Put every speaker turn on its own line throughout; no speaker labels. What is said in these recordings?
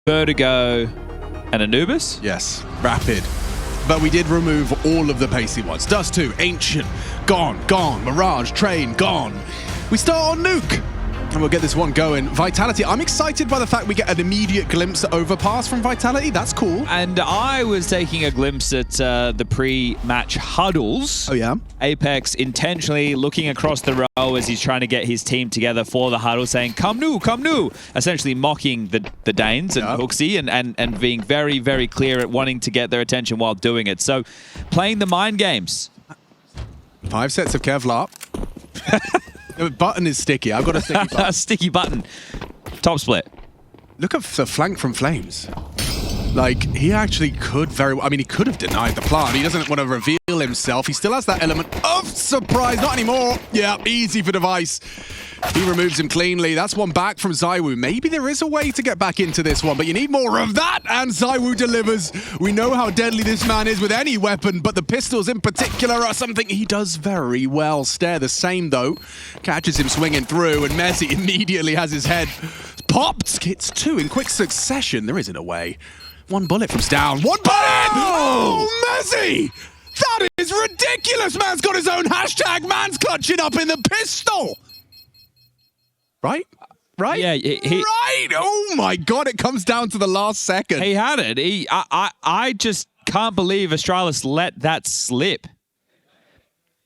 Vertigo, and Anubis?
Yes, rapid. But we did remove all of the pacey ones. Dust 2, Ancient, gone. Mirage, Train, gone. We start on Nuke. And we'll get this one going. Vitality, I'm excited by the fact we get an immediate glimpse at Overpass from Vitality. That's cool.
And I was taking a glimpse at the pre-match huddles.
Oh, yeah?
Apex intentionally looking across the row as he's trying to get his team together for the huddle, saying, come new, essentially mocking the Danes and Hooksy and being very, very clear at wanting to get their attention while doing it. So playing the mind games.
5 sets of Kevlar. The button is sticky. I've got a sticky button.
A sticky button. Top split.
Look at the flank from Flames. Like, he actually could very well... I mean, he could have denied the plant. He doesn't want to reveal himself. He still has that element of surprise. Not anymore. Yeah, easy for Device. He removes him cleanly. That's one back from ZywOo. Maybe there is a way to get back into this one, but you need more of that, and ZywOo delivers. We know how deadly this man is with any weapon, but the pistols in particular are something he does very well. Staehr the same, though. Catches him swinging through, and Messi immediately has his head popped. Hits 2 in quick succession. There isn't a way. 1 bullet from Staehr. 1 bullet! Oh, Messi! That is ridiculous! Man's got his own hashtag. Man's clutching up in the pistol. Right? Right?
Yeah,
right! Oh my god, it comes down to the last second.
He had it. I just can't believe Astralis let that slip.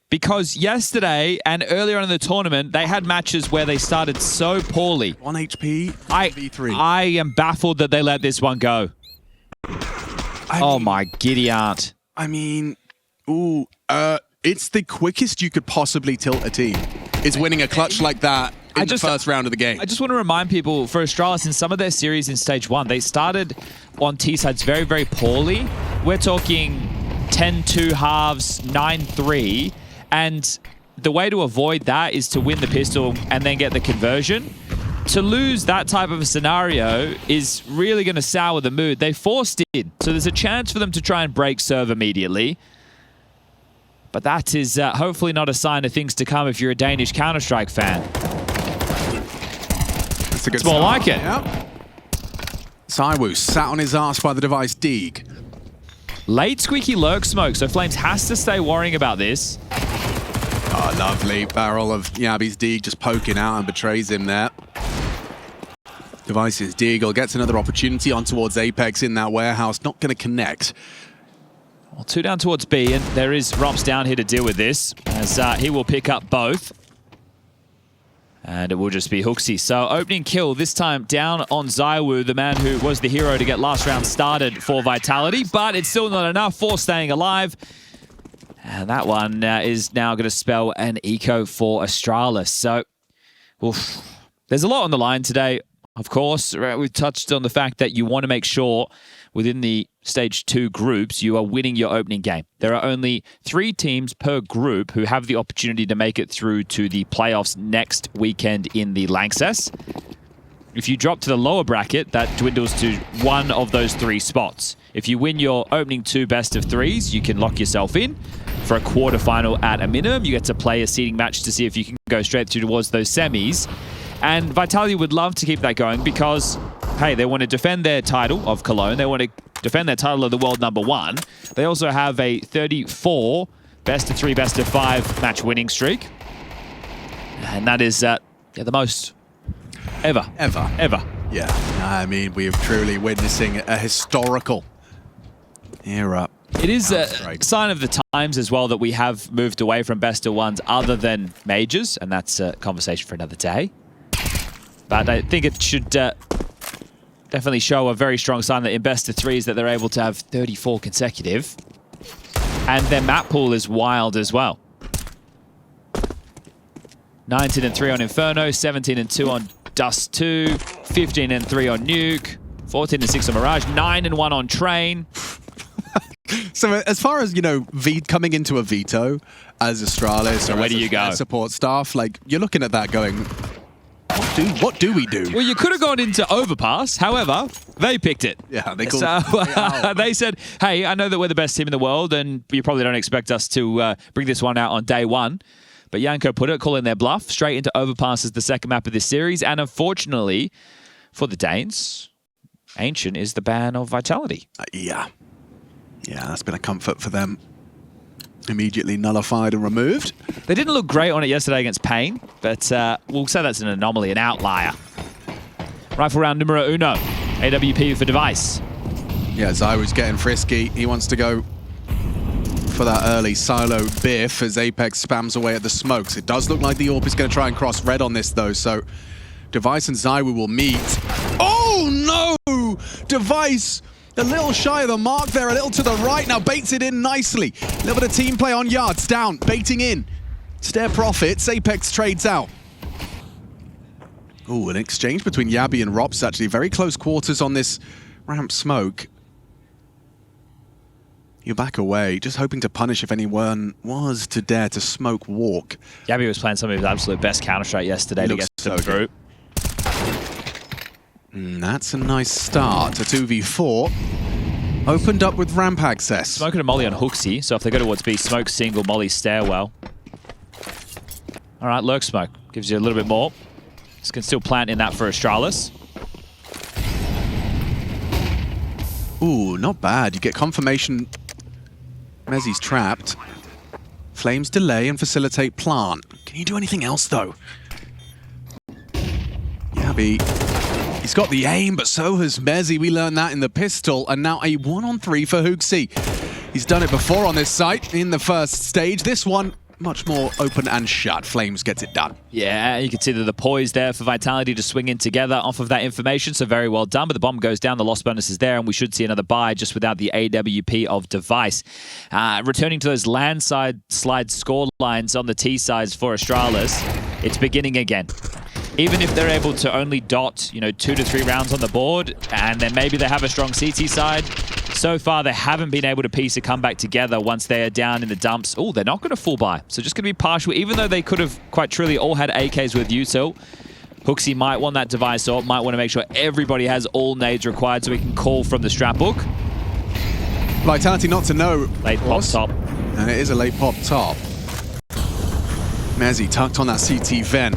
Because yesterday and earlier on in the tournament, they had matches where they started so poorly.
1 HP, V3.
I am baffled that they let this one go. Oh my giddy aunt.
I mean, it's the quickest you could possibly tilt a team. Is winning a clutch like that in the first round of the game.
I just want to remind people, for Astralis, in some of their series in Stage 1, they started on T-sides very, very poorly. We're talking 10-2 halves, 9-3, and the way to avoid that is to win the pistol and then get the conversion. To lose that type of a scenario is really going to sour the mood. They forced it, so there's a chance for them to try and break serve immediately. But that is hopefully not a sign of things to come if you're a Danish Counter-Strike fan.
That's a good
It's more like it.
Yep. ZywOo sat on his ass by the Device Deeg.
Late squeaky lurk smoke, so Flames has to stay worrying about this.
Oh, lovely. Barrel of Yabi's Deeg just poking out and betrays him there. Device's Deagle gets another opportunity on towards Apex in that warehouse. Not going to connect.
Well, 2 down towards B, and there is Romps down here to deal with this, as he will pick up both. And it will just be Hooksy. So opening kill, this time down on ZywOo, the man who was the hero to get last round started for Vitality, but it's still not enough for staying alive. And that one is now going to spell an eco for Astralis. So, oof, there's a lot on the line today. Of course, we've touched on the fact that you want to make sure within the Stage 2 groups, you are winning your opening game. There are only 3 teams per group who have the opportunity to make it through to the playoffs next weekend in the Lanxess. If you drop to the lower bracket, that dwindles to 1 of those 3 spots. If you win your opening 2 best of 3s, you can lock yourself in for a quarterfinal at a minimum. You get to play a seeding match to see if you can go straight through towards those semis. And Vitality would love to keep that going because, hey, they want to defend their title of Cologne. They want to defend their title of the world #1. They also have a 34 best of 3, best of 5 match winning streak. And that is the most ever. Ever.
Yeah, I mean, we are truly witnessing a historical era.
It is a sign of the times as well that we have moved away from best of 1s other than majors, and that's a conversation for another day. But I think it should definitely show a very strong sign that in best of 3s that they're able to have 34 consecutive. And their map pool is wild as well. 19-3 on Inferno, 17-2 on Dust 2, 15-3 on Nuke, 14-6 on Mirage, 9-1 on Train.
So as far as, you know, coming into a veto as Astralis,
so where do you go?
Support staff, like, you're looking at that going, what do we do?
Well, you could have gone into Overpass. However, they picked it.
Yeah, they called
it. They said, hey, I know that we're the best team in the world, and you probably don't expect us to bring this one out on day 1. But Janko put it, calling their bluff, straight into Overpass as the second map of this series. And unfortunately, for the Danes, Ancient is the ban of Vitality.
Yeah, that's been a comfort for them. Immediately nullified and removed.
They didn't look great on it yesterday against Pain, but we'll say that's an anomaly, an outlier. Rifle round numero uno. AWP for Device.
Yeah, ZywOo's getting frisky. He wants to go for that early silo biff as Apex spams away at the smokes. It does look like the AWP is going to try and cross red on this, though, so Device and ZywOo will meet. Oh, no! Device a little shy of the mark there, a little to the right. Now baits it in nicely. A little bit of team play on yards. Down, baiting in. Staehr profits. Apex trades out. Ooh, an exchange between Yabi and Rops, actually. Very close quarters on this ramp smoke. You back away, just hoping to punish if anyone was to dare to smoke walk.
Yabi was playing some of his absolute best Counter-Strike yesterday to get them through.
That's a nice start. A 2v4. Opened up with ramp access.
Smoking a molly on Hooksy, so if they go towards B, smoke single, molly stairwell. All right, lurk smoke. Gives you a little bit more. This can still plant in that for Astralis.
Ooh, not bad. You get confirmation Mezzi's trapped. Flames delay and facilitate plant. Can you do anything else, though? Yabi. He's got the aim, but so has Mezzi. We learned that in the pistol, and now a 1-on-3 for Hooksy. He's done it before on this site in the first stage. This one, much more open and shut. Flames gets it done.
Yeah, you can see that the poise there for Vitality to swing in together off of that information, so very well done. But the bomb goes down, the loss bonus is there, and we should see another buy just without the AWP of Device. Returning to those landside slide score lines on the T sides for Astralis, it's beginning again. Even if they're able to only dot, 2 to 3 rounds on the board, and then maybe they have a strong CT side, so far they haven't been able to piece a comeback together once they are down in the dumps. Oh, they're not going to full buy, so just going to be partial, even though they could have quite truly all had AKs with Util. Hooksy might want that Device or might want to make sure everybody has all nades required so we can call from the strap book.
Vitality not to know.
Late pop top.
And it is a late pop top. Mezzi tucked on that CT vent.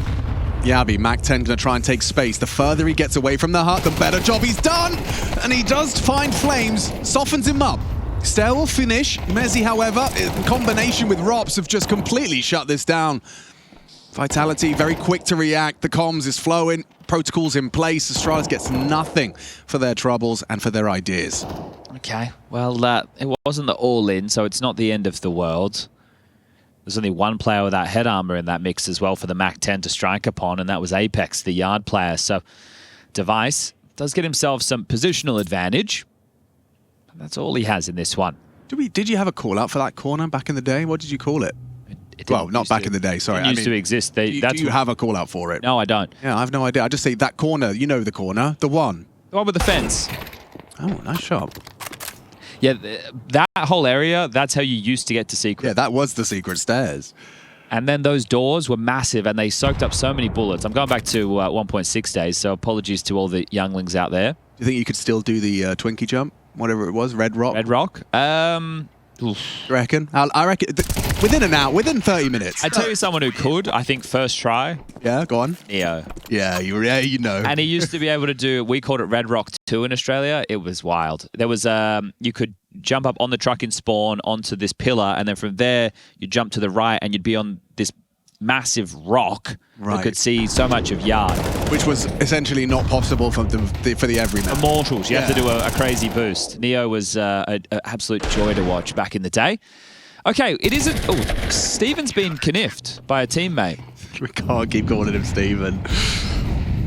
Yabi, Mac-10 gonna try and take space. The further he gets away from the hut, the better job he's done! And he does find Flames, softens him up. Staehr will finish. Mezzi, however, in combination with Rops, have just completely shut this down. Vitality, very quick to react. The comms is flowing. Protocols in place. Astralis gets nothing for their troubles and for their ideas.
Okay, well, it wasn't the all-in, so it's not the end of the world. There's only one player without head armor in that mix as well for the Mac-10 to strike upon, and that was Apex, the yard player. So Device does get himself some positional advantage. But that's all he has in this one.
Did you have a call-out for that corner back in the day? What did you call it? Well, not back in the day, sorry.
It used to exist.
Do you have a call-out for it?
No, I don't.
Yeah, I have no idea. I just say that corner, you know the corner, the one.
The one with the fence.
Oh, nice shot.
Yeah, that whole area, that's how you used to get to secret.
Yeah, that was the secret stairs.
And then those doors were massive, and they soaked up so many bullets. I'm going back to 1.6 days, so apologies to all the younglings out there.
Do you think you could still do the Twinkie jump? Whatever it was, Red Rock?
Red Rock?
You reckon? I reckon within an hour, within 30 minutes.
I tell you someone who could, I think first try.
Yeah, go on.
Neo.
Yeah, you know.
And he used to be able to do, we called it Red Rock 2 in Australia. It was wild. There was, you could jump up on the truck in spawn onto this pillar, and then from there, you jump to the right, and you'd be on this massive rock that could see so much of yard.
Which was essentially not possible for the everyman.
Immortals, you have to do a crazy boost. Neo was an absolute joy to watch back in the day. Okay, it isn't... Oh, Steven's been caniffed by a teammate.
We can't keep calling him Steven.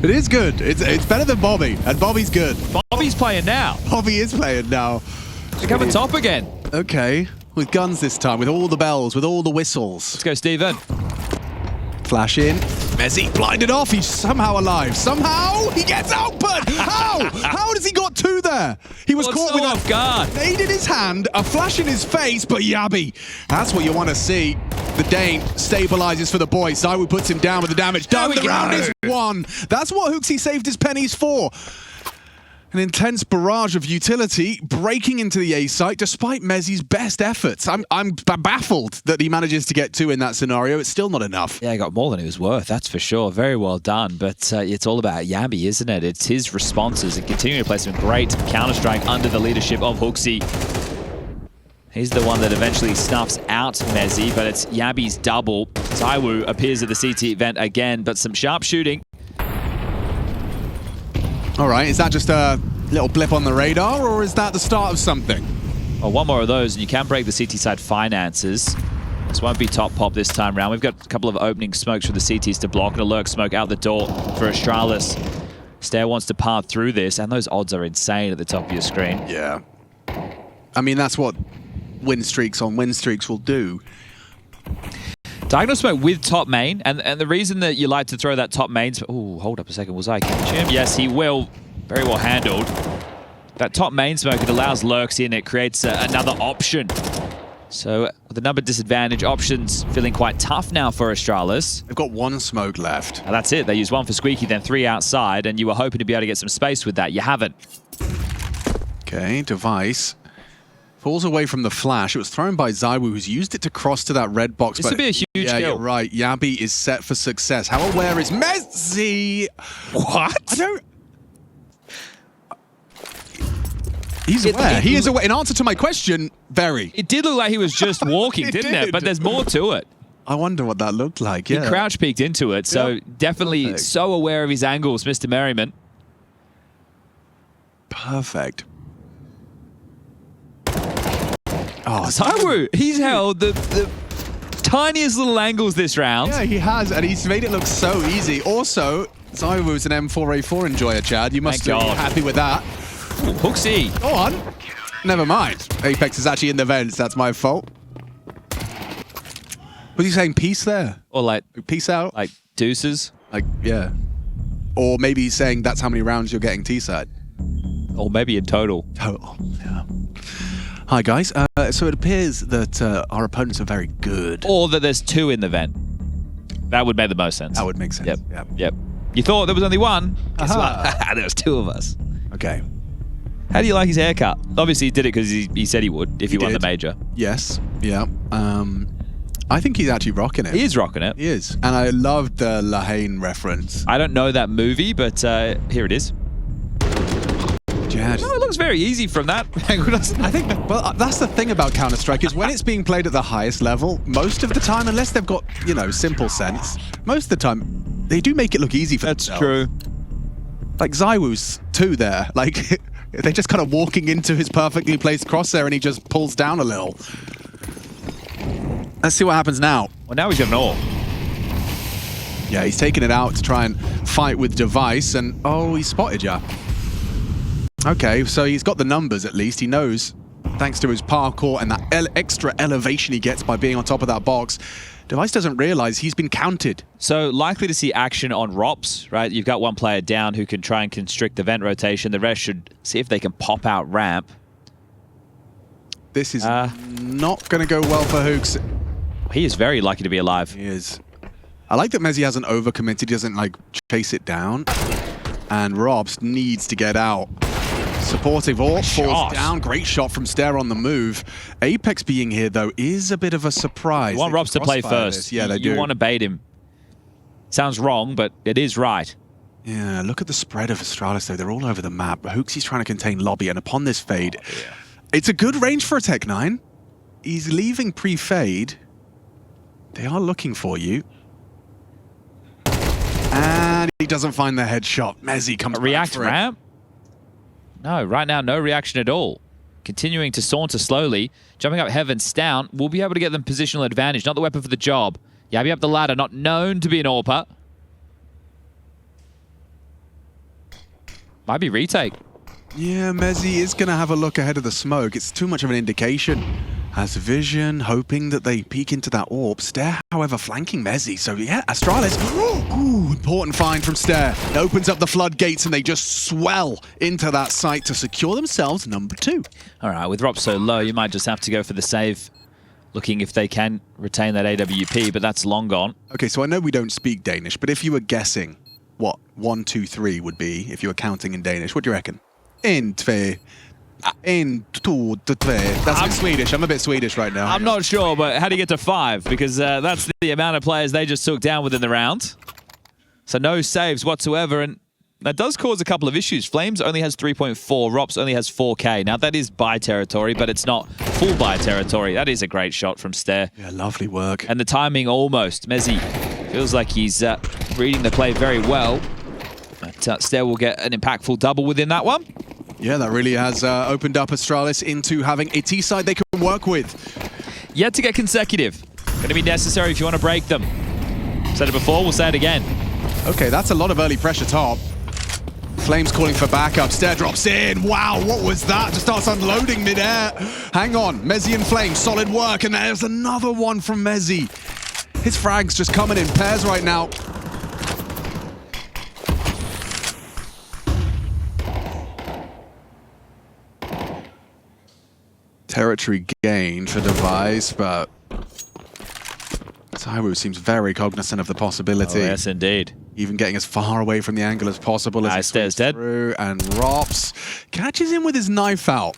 It is good. It's better than Bobby, and Bobby's good.
Bobby's playing now.
Bobby is playing now.
They're coming top again.
Okay, with guns this time, with all the bells, with all the whistles.
Let's go, Steven.
Flash in. Mezzi blinded off. He's somehow alive. Somehow he gets output. How? How does he got two there? He was caught with
off guard.
Nade in his hand, a flash in his face, but Yabi. That's what you want to see. The Dane stabilizes for the boy. ZywOo puts him down with the damage. Done. The round is won. That's what Hooksy saved his pennies for. An intense barrage of utility breaking into the A site despite Mezzi's best efforts. I'm baffled that he manages to get 2 in that scenario. It's still not enough.
Yeah, he got more than he was worth, that's for sure. Very well done, but it's all about Yabby, isn't it? It's his responses and continuing to play some great Counter-Strike under the leadership of HooXi. He's the one that eventually snuffs out Mezzi, but it's Yabby's double. ZywOo appears at the CT event again, but some sharp shooting.
All right, is that just a little blip on the radar, or is that the start of something?
Well, one more of those, and you can break the CT side finances. This won't be top pop this time round. We've got a couple of opening smokes for the CTs to block, and a lurk smoke out the door for Astralis. Staehr wants to path through this, and those odds are insane at the top of your screen.
Yeah. I mean, that's what win streaks on win streaks will do.
Diagonal smoke with top main, and the reason that you like to throw that top main... Oh, hold up a second. Was I catch him? Yes, he will. Very well handled. That top main smoke, it allows lurks in. It creates another option. So the number disadvantage options feeling quite tough now for Astralis.
They've got 1 smoke left.
And that's it. They use 1 for Squeaky, then 3 outside, and you were hoping to be able to get some space with that. You haven't.
Okay, device. Falls away from the flash. It was thrown by ZywOo, who's used it to cross to that red box.
This would be a huge
yeah,
kill.
You're right. Yabby is set for success. How aware is Mezzi?
What?
I don't... He's aware. He is aware. In answer to my question, very.
It did look like he was just walking, didn't it? But there's more to it.
I wonder what that looked like. Yeah.
He crouch peeked into it, so definitely
Perfect.
so aware of his angles, Mr. Merriman.
Perfect. Oh,
ZywOo, he's held the tiniest little angles this round.
Yeah, he has, and he's made it look so easy. Also, ZywOo's an M4A4 enjoyer, Chad. You must be happy with that.
Ooh, HooXi.
Go on. Never mind. Apex is actually in the vents. That's my fault. Was he saying peace there?
Or like
Peace out?
like deuces.
Like, yeah. Or maybe he's saying that's how many rounds you're getting T-side.
Or maybe in total.
Total, yeah. Hi, guys. So it appears that our opponents are very good.
Or that there's 2 in the vent. That would make the most sense.
That would make sense.
Yep.
Yeah.
Yep. You thought there was only 1? Guess what? There was 2 of us.
Okay.
How do you like his haircut? Obviously, he did it because he said he would if he won the
did.
major.
Yes. Yeah. I think he's actually rocking it.
He is rocking it.
He is. And I loved the Lahane reference.
I don't know that movie, but here it is.
Yeah,
No, it looks very easy from that angle, doesn't it?
I think, well, that's the thing about Counter-Strike is when it's being played at the highest level, most of the time, unless they've got, you know, simple sense, most of the time, they do make it look easy for
That's
themselves.
true.
Like ZywOo's too there. Like, they're just kind of walking into his perfectly placed crosshair and he just pulls down a little. Let's see what happens now.
Well, now he's got an all.
Yeah, he's taking it out to try and fight with Device, and oh, he spotted ya. Okay, so he's got the numbers at least. He knows, thanks to his parkour and that extra elevation he gets by being on top of that box, Device doesn't realize he's been counted.
So likely to see action on ROPS, right? You've got 1 player down who can try and constrict the vent rotation. The rest should see if they can pop out ramp.
This is not going to go well for HooXi.
He is very lucky to be alive.
He is. I like that Mezzi hasn't overcommitted. He doesn't, like, chase it down. And Robs needs to get out. Supportive AWP falls down. Great shot from Staehr on the move. Apex being here, though, is a bit of a surprise.
You want Robs to play first.
Yeah, they do.
You want to bait him. Sounds wrong, but it is right.
Yeah, look at the spread of Astralis, though. They're all over the map. HooXi's trying to contain lobby, and upon this fade, it's a good range for a Tech-9. He's leaving pre-fade. They are looking for you. And he doesn't find the headshot. Mezzi comes back
React
for it.
ramp? No, right now, no reaction at all. Continuing to saunter slowly. Jumping up heaven, Staehr will be able to get them positional advantage. Not the weapon for the job. Yabby up the ladder, not known to be an AWPer. Might be retake.
Yeah, Mezzi is going to have a look ahead of the smoke. It's too much of an indication. Has vision, hoping that they peek into that AWP. Staehr, however, flanking Mezzi. So yeah, Astralis. Ooh, important find from Staehr. It opens up the floodgates and they just swell into that site to secure themselves number 2.
All right, with ROP so low, you might just have to go for the save. Looking if they can retain that AWP, but that's long gone.
Okay, so I know we don't speak Danish, but if you were guessing what 1, 2, 3 would be, if you were counting in Danish, what do you reckon? En, två. En, två, tre. That's a bit Swedish. I'm a bit Swedish right now.
I'm not sure, but how do you get to 5? Because that's the amount of players they just took down within the round. So no saves whatsoever, and that does cause a couple of issues. Flames only has 3.4, Rops only has 4K. Now that is buy territory, but it's not full buy territory. That is a great shot from Staehr.
Yeah, lovely work.
And the timing almost. Mezzi feels like he's reading the play very well. But Staehr will get an impactful double within that one.
Yeah, that really has opened up Astralis into having a T-side they can work with.
Yet to get consecutive. Going to be necessary if you want to break them. Said it before, we'll say it again.
Okay, that's a lot of early pressure top. Flames calling for backup. Staehr drops in. Wow, what was that? Just starts unloading mid-air. Hang on. Mezzi and Flames, solid work. And there's another one from Mezzi. His frag's just coming in pairs right now. Territory gain for Device, but ZywOo seems very cognizant of the possibility.
Oh, yes, indeed.
Even getting as far away from the angle as possible as he
Staehr's dead.
Through, and Rops catches him with his knife out.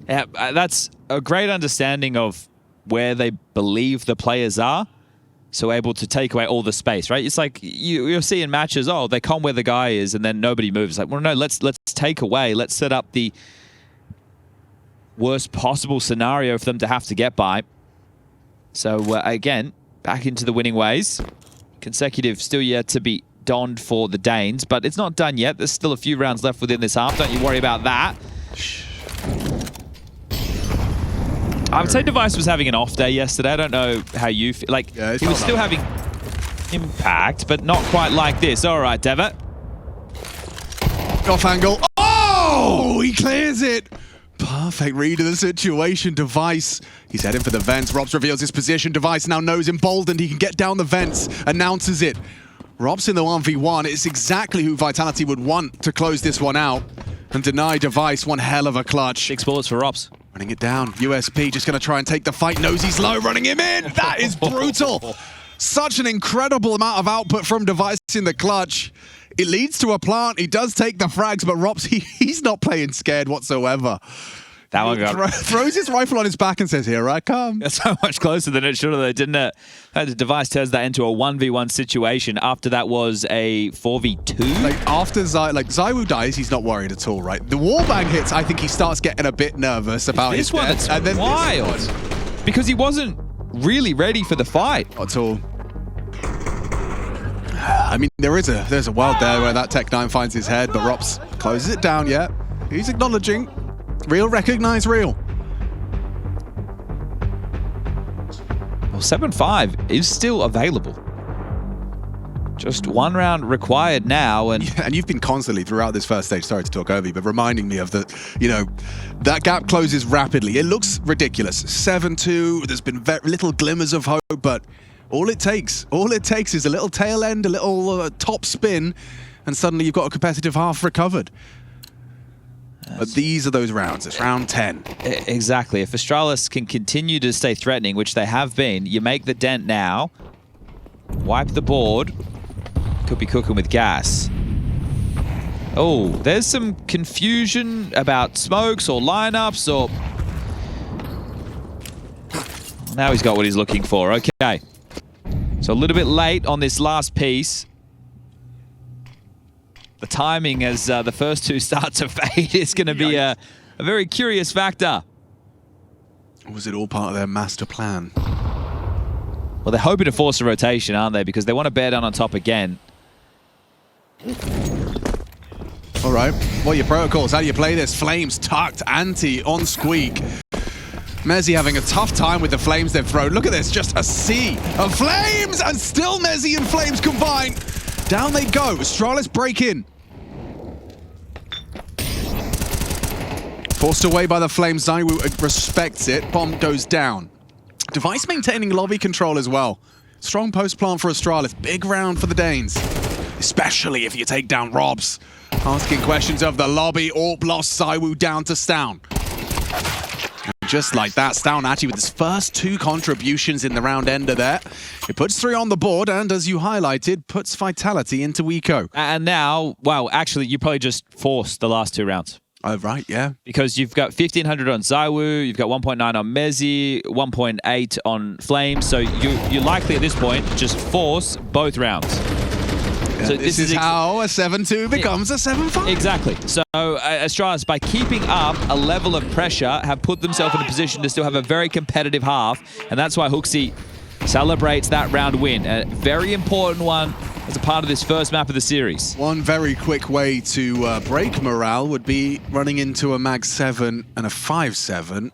Yeah, that's a great understanding of where they believe the players are, so able to take away all the space, right? It's like you'll see in matches, oh, they come where the guy is, and then nobody moves. Like, well, no, let's take away. Let's set up the worst possible scenario for them to have to get by. So again, back into the winning ways. Consecutive still yet to be donned for the Danes, but it's not done yet. There's still a few rounds left within this half. Don't you worry about that. I would say Device was having an off day yesterday. I don't know how you feel. Like, yeah, he was still having impact, but not quite like this. All right, Devitt.
Off angle. Oh, he clears it. Perfect read of the situation. Device, he's heading for the vents. Robs reveals his position. Device now knows emboldened. He can get down the vents, announces it. Robs in the 1v1. It's exactly who Vitality would want to close this one out and deny Device one hell of a clutch.
6 bullets for Robs.
Running it down. USP just going to try and take the fight. Knows he's low, running him in. That is brutal. Such an incredible amount of output from Device in the clutch. It leads to a plant. He does take the frags, but Rops, he's not playing scared whatsoever.
That one got...
throws his rifle on his back and says, here I come.
That's so much closer than it should have, didn't it? The Device turns that into a 1v1 situation. After that was a 4v2.
Like, after ZywOo dies, he's not worried at all, right? The wallbang hits, I think he starts getting a bit nervous about
this one. That's and then wild. Because he wasn't really ready for the fight.
Not at all. I mean, there's a world there where that Tech-9 finds his head, but Rops closes it down, yeah. He's acknowledging. Real, recognize real.
Well, 7-5 is still available. Just 1 round required now. And
yeah, and you've been constantly throughout this first stage, sorry to talk over you, but reminding me of the, that gap closes rapidly. It looks ridiculous. 7-2, there's been very little glimmers of hope, but all it takes is a little tail end, a little top spin, and suddenly you've got a competitive half recovered. But these are those rounds. It's round 10.
Exactly. If Astralis can continue to stay threatening, which they have been, you make the dent now, wipe the board, could be cooking with gas. Oh, there's some confusion about smokes or lineups or... Now he's got what he's looking for. Okay. So a little bit late on this last piece. The timing as the first 2 start to fade is going to be a very curious factor.
Was it all part of their master plan?
Well, they're hoping to force a rotation, aren't they? Because they want to bear down on top again.
All right. What are your protocols? How do you play this? Flames tucked, anti on Squeak. Mezzi having a tough time with the flames they've thrown. Look at this, just a sea of flames, and still Mezzi and Flames combine. Down they go. Astralis break in. Forced away by the flames. ZywOo respects it. Bomb goes down. Device maintaining lobby control as well. Strong post plant for Astralis. Big round for the Danes. Especially if you take down Robs. Asking questions of the lobby. Orb lost ZywOo down to Staehr. just like that. Staehr actually with his first 2 contributions in the round ender there. It puts 3 on the board, and as you highlighted, puts Vitality into Eco.
And now, well, actually, you probably just forced the last 2 rounds.
Oh, right, yeah.
Because you've got 1,500 on ZywOo, you've got 1.9 on Mezi, 1.8 on Flames, so you're likely at this point just force both rounds.
Yeah, so this is how a 7-2 becomes a 7-5.
Exactly. So Astralis, by keeping up a level of pressure, have put themselves in a position to still have a very competitive half, and that's why HooXi celebrates that round win. A very important one as a part of this first map of the series.
One very quick way to break morale would be running into a Mag 7 and a 5-7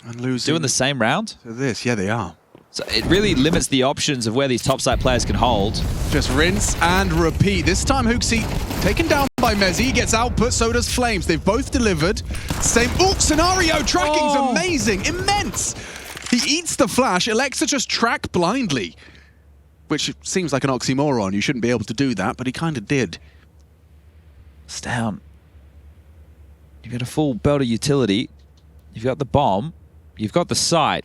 and losing.
Doing the same round?
To this, yeah, they are.
So it really limits the options of where these topside players can hold.
Just rinse and repeat. This time HooXi taken down by Mezi. He gets output, so does Flames. They've both delivered. Same scenario. Tracking's amazing, immense. He eats the flash. Alexa just track blindly, which seems like an oxymoron. You shouldn't be able to do that, but he kind of did.
Staehr. You've got a full belt of utility. You've got the bomb. You've got the sight,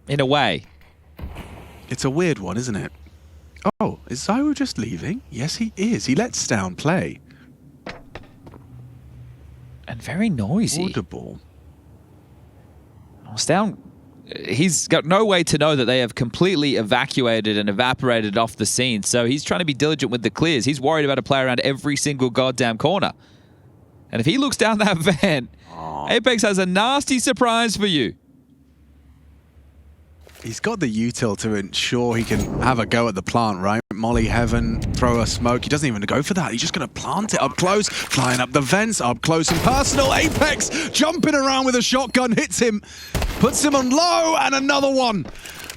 in a way.
It's a weird one, isn't it? Oh, is ZywOo just leaving? Yes, he is. He lets Staehr play.
And very noisy.
Audible.
Oh, Staehr, he's got no way to know that they have completely evacuated and evaporated off the scene. So he's trying to be diligent with the clears. He's worried about a play around every single goddamn corner. And if he looks down that vent, Apex has a nasty surprise for you.
He's got the util to ensure he can have a go at the plant, right? Molly Heaven, throw a smoke. He doesn't even go for that. He's just going to plant it up close, flying up the vents, up close and personal. Apex jumping around with a shotgun, hits him, puts him on low, and another one.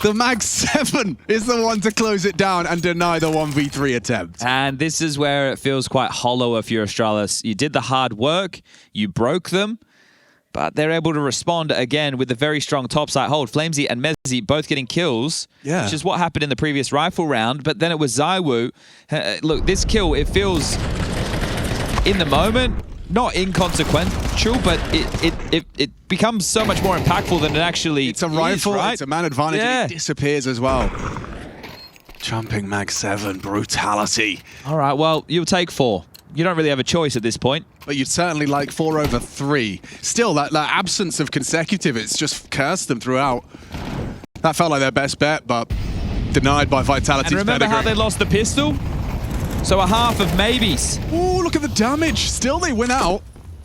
The Mag 7 is the one to close it down and deny the 1v3 attempt.
And this is where it feels quite hollow if you're Astralis. You did the hard work, you broke them, but they're able to respond again with a very strong topside hold. Flamesy and Mezi both getting kills, which is what happened in the previous rifle round, but then it was ZywOo. Look, this kill, it feels, in the moment, not inconsequential, but it becomes so much more impactful than it actually is.
It's a rifle,
right?
It's a man advantage, and it disappears as well. Jumping Mag 7, brutality.
All right, well, you'll take 4. You don't really have a choice at this point.
But you'd certainly like 4 over 3. Still, that absence of consecutive, it's just cursed them throughout. That felt like their best bet, but denied by Vitality's
And remember how they lost the pistol? So a half of maybes.
Ooh, look at the damage. Still, they win out.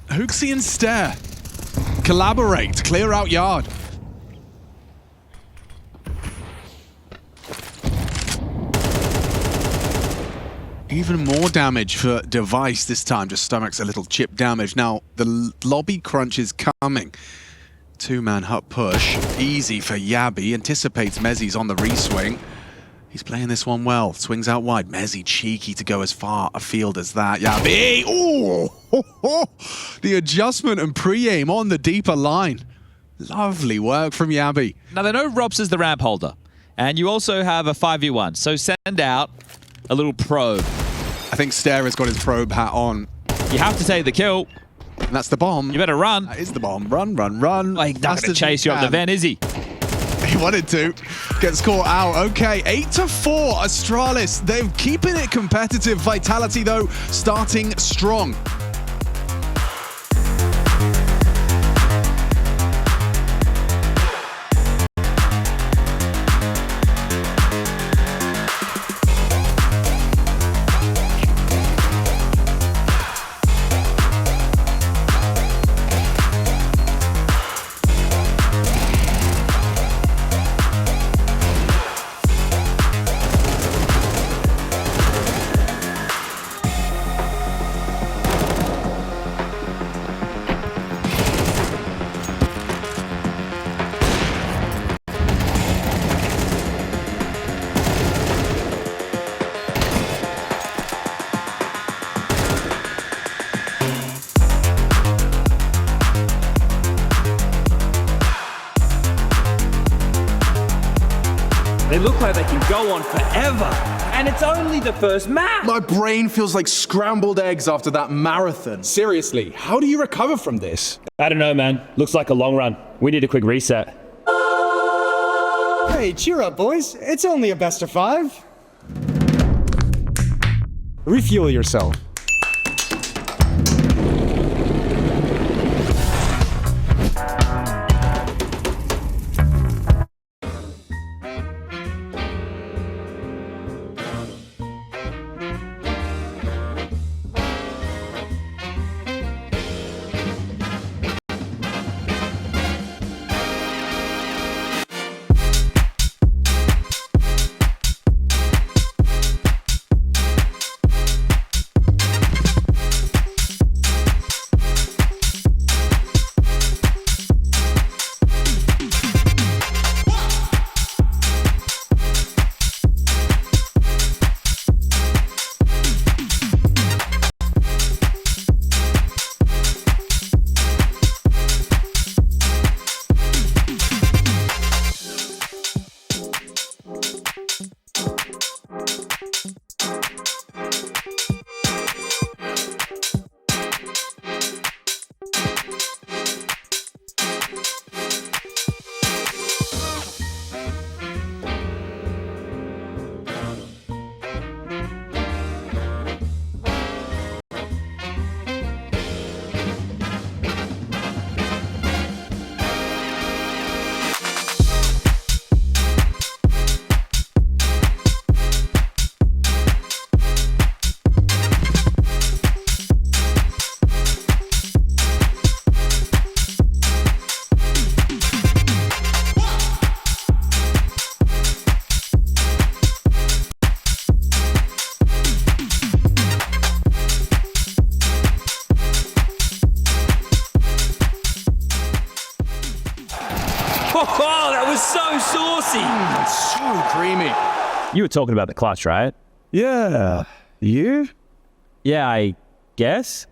HooXi and Staehr collaborate, clear out yard. Even more damage for Device this time, just stomachs a little chip damage. Now, the lobby crunch is coming. 2-man hut push, easy for Yabi, anticipates Mezi's on the reswing. He's playing this one well, swings out wide. Mezi cheeky to go as far afield as that. Yabi, ooh! The adjustment and pre-aim on the deeper line. Lovely work from Yabi.
Now, they know Robs is the ramp holder, and you also have a 5v1, so send out a little probe.
I think Staehr has got his probe hat on.
You have to take the kill.
And that's the bomb.
You better run.
That is the bomb. Run, run, run.
Like, he's not going to chase you up the vent, is he?
He wanted to. Gets caught out. Okay, 8-4, Astralis. They're keeping it competitive. Vitality, though, starting strong.
look like they can go on forever. And it's only the first map.
My brain feels like scrambled eggs after that marathon. Seriously, how do you recover from this?
I don't know, man. Looks like a long run. We need a quick reset.
Hey, cheer up, boys. It's only a best of 5. Refuel yourself.
Oh, that was so saucy.
So creamy.
You were talking about the clutch, right?
Yeah. You?
Yeah, I guess.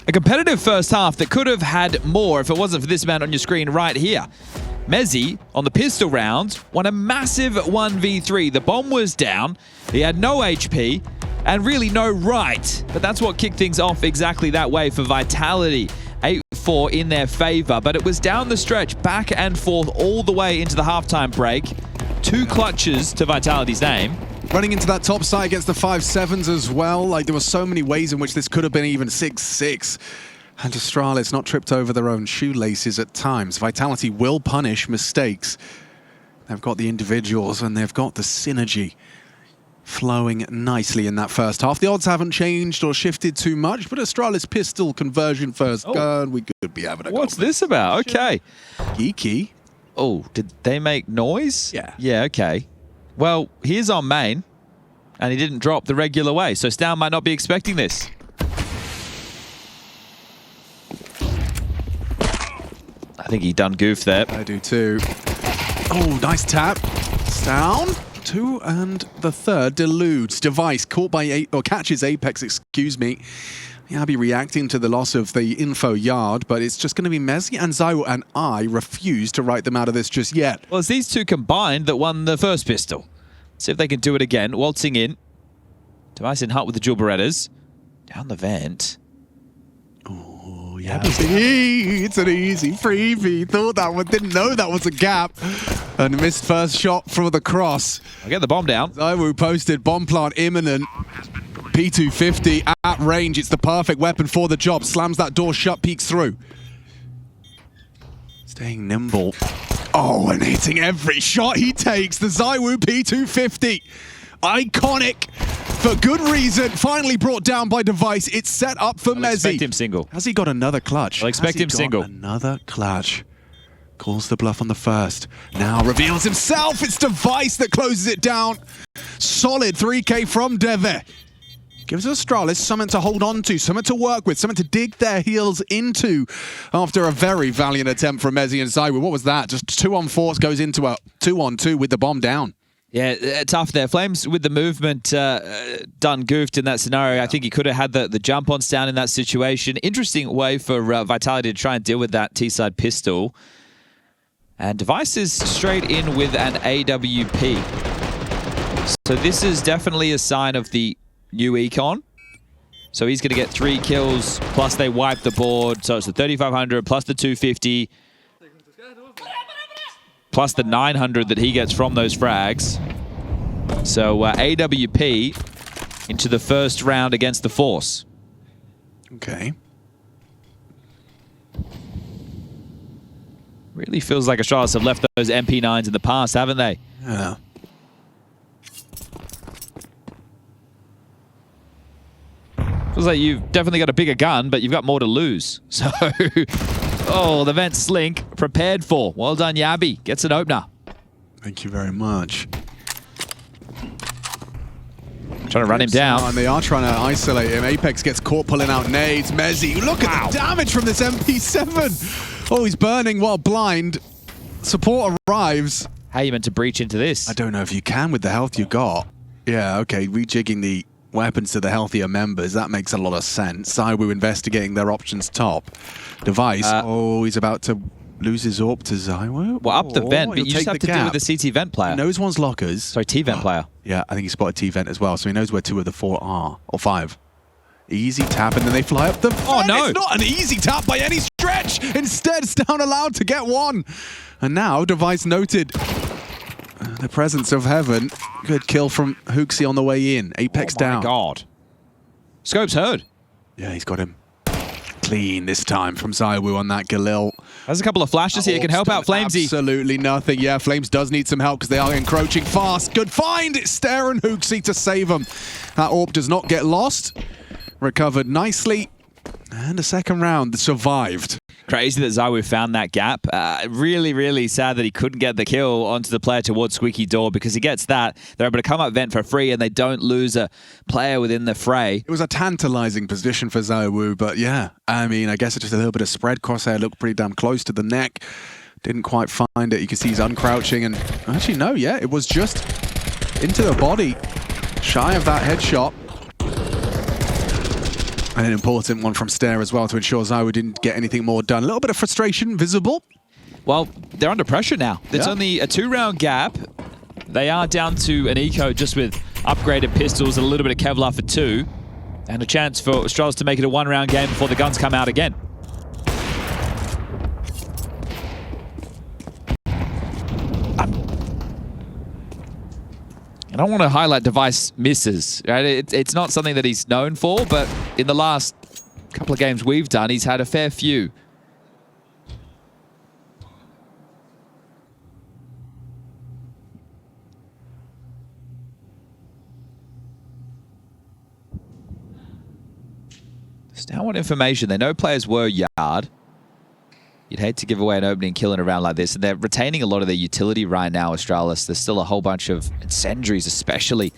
A competitive first half that could have had more if it wasn't for this man on your screen right here. Mezzi, on the pistol round, won a massive 1v3. The bomb was down, he had no HP, and really no right. But that's what kicked things off exactly that way for Vitality. 8-4 in their favor, but it was down the stretch, back and forth all the way into the halftime break. 2 clutches to Vitality's name.
Running into that top side against the 5-7s as well. Like, there were so many ways in which this could have been even 6-6. And Astralis not tripped over their own shoelaces at times. Vitality will punish mistakes. They've got the individuals and they've got the synergy flowing nicely in that first half. The odds haven't changed or shifted too much, but Astralis pistol conversion first gun, we could be having a
What's this about? Okay.
Geeky.
Oh, did they make noise?
Yeah.
Yeah, okay. Well, he's on main, and he didn't drop the regular way, so Staehr might not be expecting this. I think he done goof there.
I do too. Oh, nice tap. It's down. 2 and the third deludes. Device caught by catches Apex, excuse me. Yeah, I'll be reacting to the loss of the info yard, but it's just going to be Mezzi and ZywOo, and I refuse to write them out of this just yet.
Well, it's these two combined that won the first pistol. See if they can do it again. Waltzing in. Device in hut with the dual Berettas. Down the vent.
Oh, yeah. It's an easy freebie. Thought that one, didn't know that was a gap. And missed first shot from the cross.
I'll get the bomb down.
ZywOo posted bomb plant imminent. P250 at range. It's the perfect weapon for the job. Slams that door shut, peeks through. Staying nimble. Oh, and hitting every shot he takes. The ZywOo P250. Iconic. For good reason. Finally brought down by Device. It's set up for Mezzi.
Expect him single.
Has he got another clutch?
I'll expect him single.
Another clutch. Calls the bluff on the first. Now reveals himself. It's Device that closes it down. Solid 3K from Deve. Gives Astralis something to hold on to, something to work with, something to dig their heels into after a very valiant attempt from Mezzi and ZywOo. What was that? Just 2-on-4 goes into a 2-on-2 with the bomb down.
Yeah, tough there. Flames with the movement done goofed in that scenario. I think he could have had the jump on down in that situation. Interesting way for Vitality to try and deal with that T-side pistol. And Device is straight in with an AWP. So this is definitely a sign of the new Econ. So he's going to get 3 kills, plus they wipe the board. So it's the 3,500 plus the 250. Plus the 900 that he gets from those frags. So AWP into the first round against the Force.
Okay.
Really feels like Astralis have left those MP9s in the past, haven't they?
Yeah.
Feels like you've definitely got a bigger gun, but you've got more to lose. So, oh, the vent slink prepared for. Well done, Yabi. Gets an opener.
Thank you very much.
Trying to run him down.
And they are trying to isolate him. Apex gets caught pulling out nades. Mezzi, look at the damage from this MP7. Oh, he's burning while blind. Support arrives.
How are you meant to breach into this?
I don't know if you can with the health you got. Yeah, okay, rejigging the weapons to the healthier members. That makes a lot of sense. ZywOo investigating their options top. Device. Oh, he's about to lose his AWP to ZywOo.
Well, up the vent, but you just have to deal with the CT vent player.
He knows one's lockers.
Sorry, T-vent player.
Yeah, I think he spotted T-vent as well, so he knows where 2 of the 4 are. Or 5. Easy tap, and then they fly up the vent.
Oh, no.
It's not an easy tap by any stretch. Instead, Staehr allowed to get 1. And now, Device noted the presence of Heaven. Good kill from HooXi on the way in. Apex down.
Oh, my God. Scope's heard.
Yeah, he's got him. Clean this time from ZywOo on that Galil.
There's a couple of flashes here. Can help out Flamesy.
Absolutely nothing. Yeah, Flames does need some help because they are encroaching fast. Good find. It's Staehr and HooXi to save them. That AWP does not get lost. Recovered nicely. And a second round survived.
Crazy that ZywOo found that gap. Really, really sad that he couldn't get the kill onto the player towards Squeaky Door, because he gets that. They're able to come up vent for free and they don't lose a player within the fray.
It was a tantalizing position for ZywOo, but yeah, I mean, I guess it's just a little bit of spread. Crosshair looked pretty damn close to the neck. Didn't quite find it. You can see he's uncrouching, and actually, no, yeah, it was just into the body, shy of that headshot. And an important one from Staehr as well to ensure ZywOo didn't get anything more done. A little bit of frustration visible.
Well, they're under pressure now. It's only a 2-round gap. They are down to an eco just with upgraded pistols and a little bit of Kevlar for 2. And a chance for Astralis to make it a 1-round game before the guns come out again. I don't want to highlight Device misses. Right? It's not something that he's known for, but in the last couple of games we've done, he's had a fair few. Just now want information. They know players were yard. You'd hate to give away an opening kill in a round like this. And they're retaining a lot of their utility right now, Astralis. There's still a whole bunch of incendiaries especially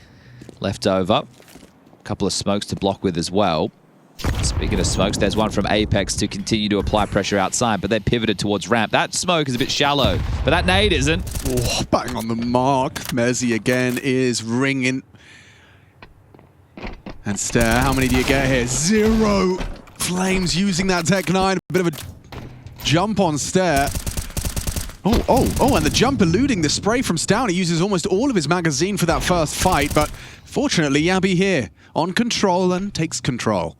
left over. A couple of smokes to block with as well. Speaking of smokes, there's one from Apex to continue to apply pressure outside, but they're pivoted towards ramp. That smoke is a bit shallow, but that nade isn't.
Oh, bang on the mark. Mezzi again is ringing. And Staehr, how many do you get here? 0. Flames using that Tech 9. A bit of a jump on Staehr. Oh, and the jump eluding the spray from Staehr. He uses almost all of his magazine for that first fight, but fortunately, Yabi here on control and takes control.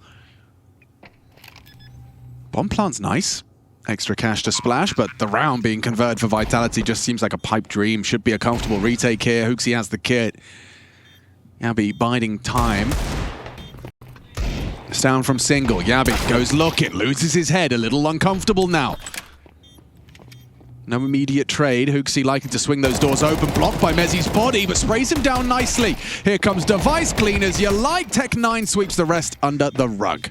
Bomb plant's nice. Extra cash to splash, but the round being converted for Vitality just seems like a pipe dream. Should be a comfortable retake here. HooXi has the kit. Yabi biding time. It's down from single. Yabi goes looking, loses his head, a little uncomfortable now. No immediate trade. HooXi likely to swing those doors open, blocked by Mezzi's body, but sprays him down nicely. Here comes Device Cleaners. You like Tech 9 sweeps the rest under the rug.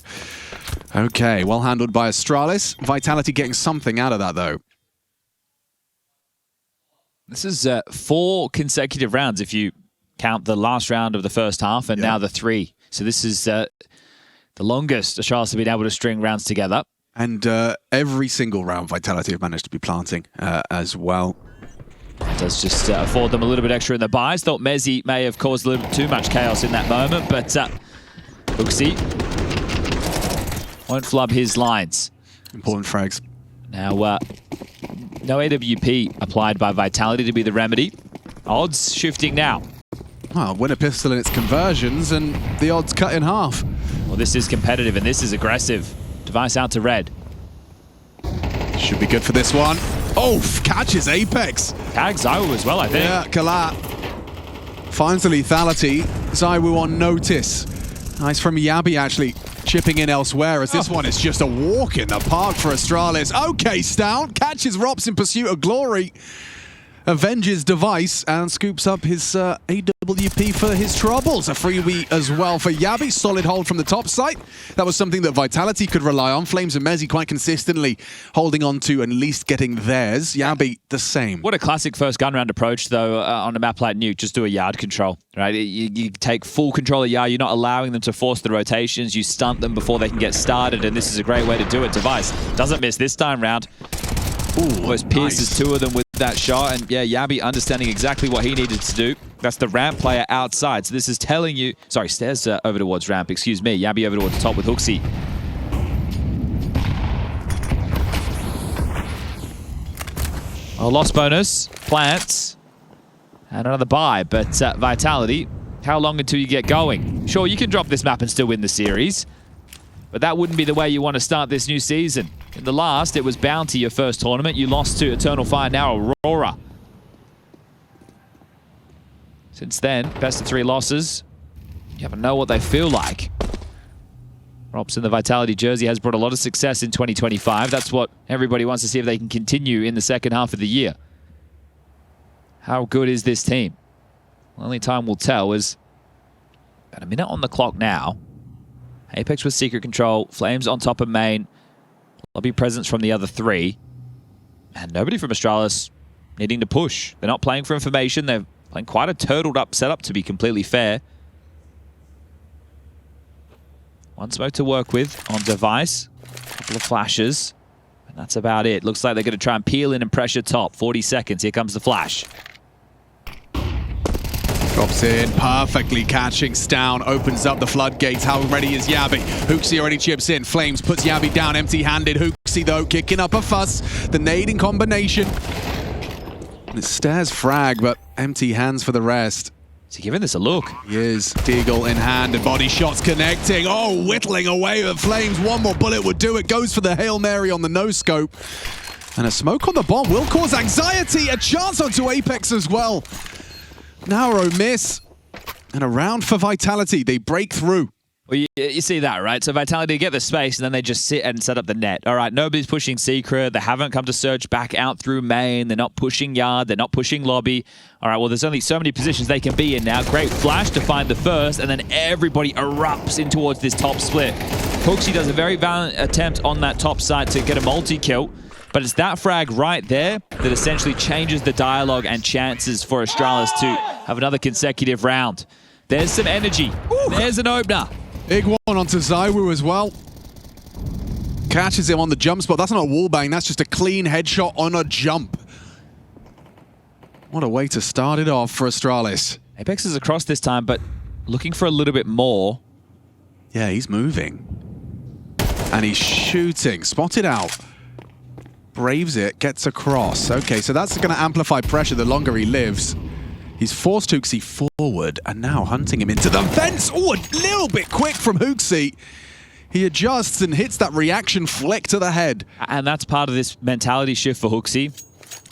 Okay, well handled by Astralis. Vitality getting something out of that, though.
This is 4 consecutive rounds if you count the last round of the first half and now the 3 So this is the longest Astralis have been able to string rounds together.
And every single round, Vitality have managed to be planting as well.
It does just afford them a little bit extra in the buys. Thought Mezzi may have caused a little bit too much chaos in that moment, but HooXi won't flub his lines.
Important frags.
Now, no AWP applied by Vitality to be the remedy. Odds shifting now.
Well, win a pistol in its conversions, and the odds cut in half.
Well, this is competitive, and this is aggressive. Device out to red.
Should be good for this one. Oh, catches Apex.
Tags ZywOo as well, I think.
Yeah, Kalat finds the lethality. ZywOo on notice. Nice from Yabi, actually, chipping in elsewhere, as this one is just a walk in the park for Astralis. Okay, Staehr catches Rops in pursuit of glory. Avenges Device and scoops up his AWP for his troubles. A freebie as well for Yabi. Solid hold from the top site. That was something that Vitality could rely on. Flames and Mezzi quite consistently holding on to and at least getting theirs. Yabi the same.
What a classic first gun round approach, though, on a map like Nuke. Just do a yard control, right? You take full control of yard. You're not allowing them to force the rotations. You stunt them before they can get started, and this is a great way to do it. Device doesn't miss this time round.
Ooh,
almost pierces two of them with that shot, and yeah, Yabi understanding exactly what he needed to do. That's the ramp player outside, so this is telling you... Sorry, Staehr's over towards ramp, excuse me. Yabi over towards top with HooXi. Oh, lost bonus, plants, and another buy, but Vitality, how long until you get going? Sure, you can drop this map and still win the series, but that wouldn't be the way you want to start this new season. In the last, it was Bounty, your first tournament. You lost to Eternal Fire, now Aurora. Since then, best of 3 losses. You never know what they feel like. Rops in the Vitality jersey has brought a lot of success in 2025. That's what everybody wants to see if they can continue in the second half of the year. How good is this team? Only time will tell. Is about a minute on the clock now. Apex with secret control, Flames on top of main. Lobby presence from the other 3. And nobody from Astralis needing to push. They're not playing for information. They're playing quite a turtled up setup, to be completely fair. One smoke to work with on Device. A couple of flashes. And that's about it. Looks like they're going to try and peel in and pressure top. 40 seconds. Here comes the flash.
Drops in, perfectly catching Staehr, opens up the floodgates. How ready is Yabi? HooXi already chips in. Flames puts Yabi down, empty-handed. HooXi, though, kicking up a fuss. The nading combination. It's Staehr's frag, but empty hands for the rest.
Is he giving this a look?
He is. Deagle in hand and body shots connecting. Oh, whittling away with Flames. One more bullet would do it. Goes for the Hail Mary on the no-scope. And a smoke on the bomb will cause anxiety. A chance onto Apex as well. Narrow miss, and a round for Vitality. They break through.
Well, you see that, right? So Vitality get the space, and then they just sit and set up the net. All right, nobody's pushing secret. They haven't come to search back out through main. They're not pushing yard. They're not pushing lobby. All right, well, there's only so many positions they can be in now. Great flash to find the first, and then everybody erupts in towards this top split. HooXi does a very valiant attempt on that top side to get a multi-kill. But it's that frag right there that essentially changes the dialogue and chances for Astralis to have another consecutive round. There's some energy. There's an opener.
Big one onto ZywOo as well. Catches him on the jump spot. That's not a wallbang. That's just a clean headshot on a jump. What a way to start it off for Astralis.
Apex is across this time, but looking for a little bit more.
Yeah, he's moving. And he's shooting. Spotted out. Braves it, gets across. Okay, so that's going to amplify pressure the longer he lives. He's forced HooXi forward and now hunting him into the fence. Oh, a little bit quick from HooXi. He adjusts and hits that reaction flick to the head.
And that's part of this mentality shift for HooXi.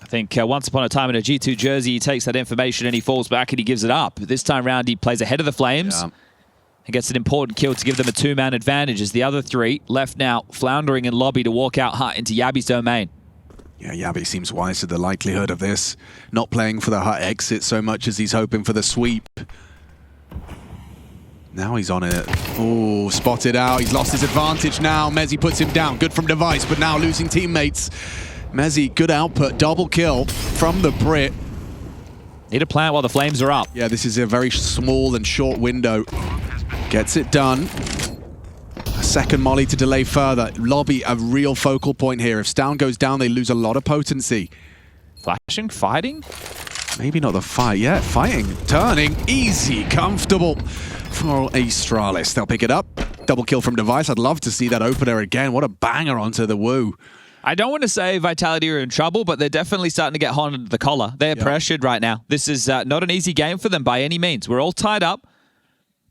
I think once upon a time in a G2 jersey, he takes that information and he falls back and he gives it up. This time round, he plays ahead of the Flames. Yeah. And gets an important kill to give them a 2-man advantage as the other 3 left now floundering in lobby to walk out hut into Yabi's domain.
Yeah, Yabi seems wise to the likelihood of this. Not playing for the hut exit so much as he's hoping for the sweep. Now he's on it. Oh, spotted out. He's lost his advantage now. Mezzi puts him down. Good from Device, but now losing teammates. Mezzi, good output. Double kill from the Brit.
Need a plant while the Flames are up.
Yeah, this is a very small and short window. Gets it done. A second molly to delay further. Lobby, a real focal point here. If Staehr goes down, they lose a lot of potency.
Flashing, fighting?
Maybe not the fight yet. Fighting, turning, easy, comfortable for Astralis. They'll pick it up. Double kill from Device. I'd love to see that opener again. What a banger onto the Woo.
I don't want to say Vitality are in trouble, but they're definitely starting to get hot under the collar. They're pressured right now. This is not an easy game for them by any means. We're all tied up.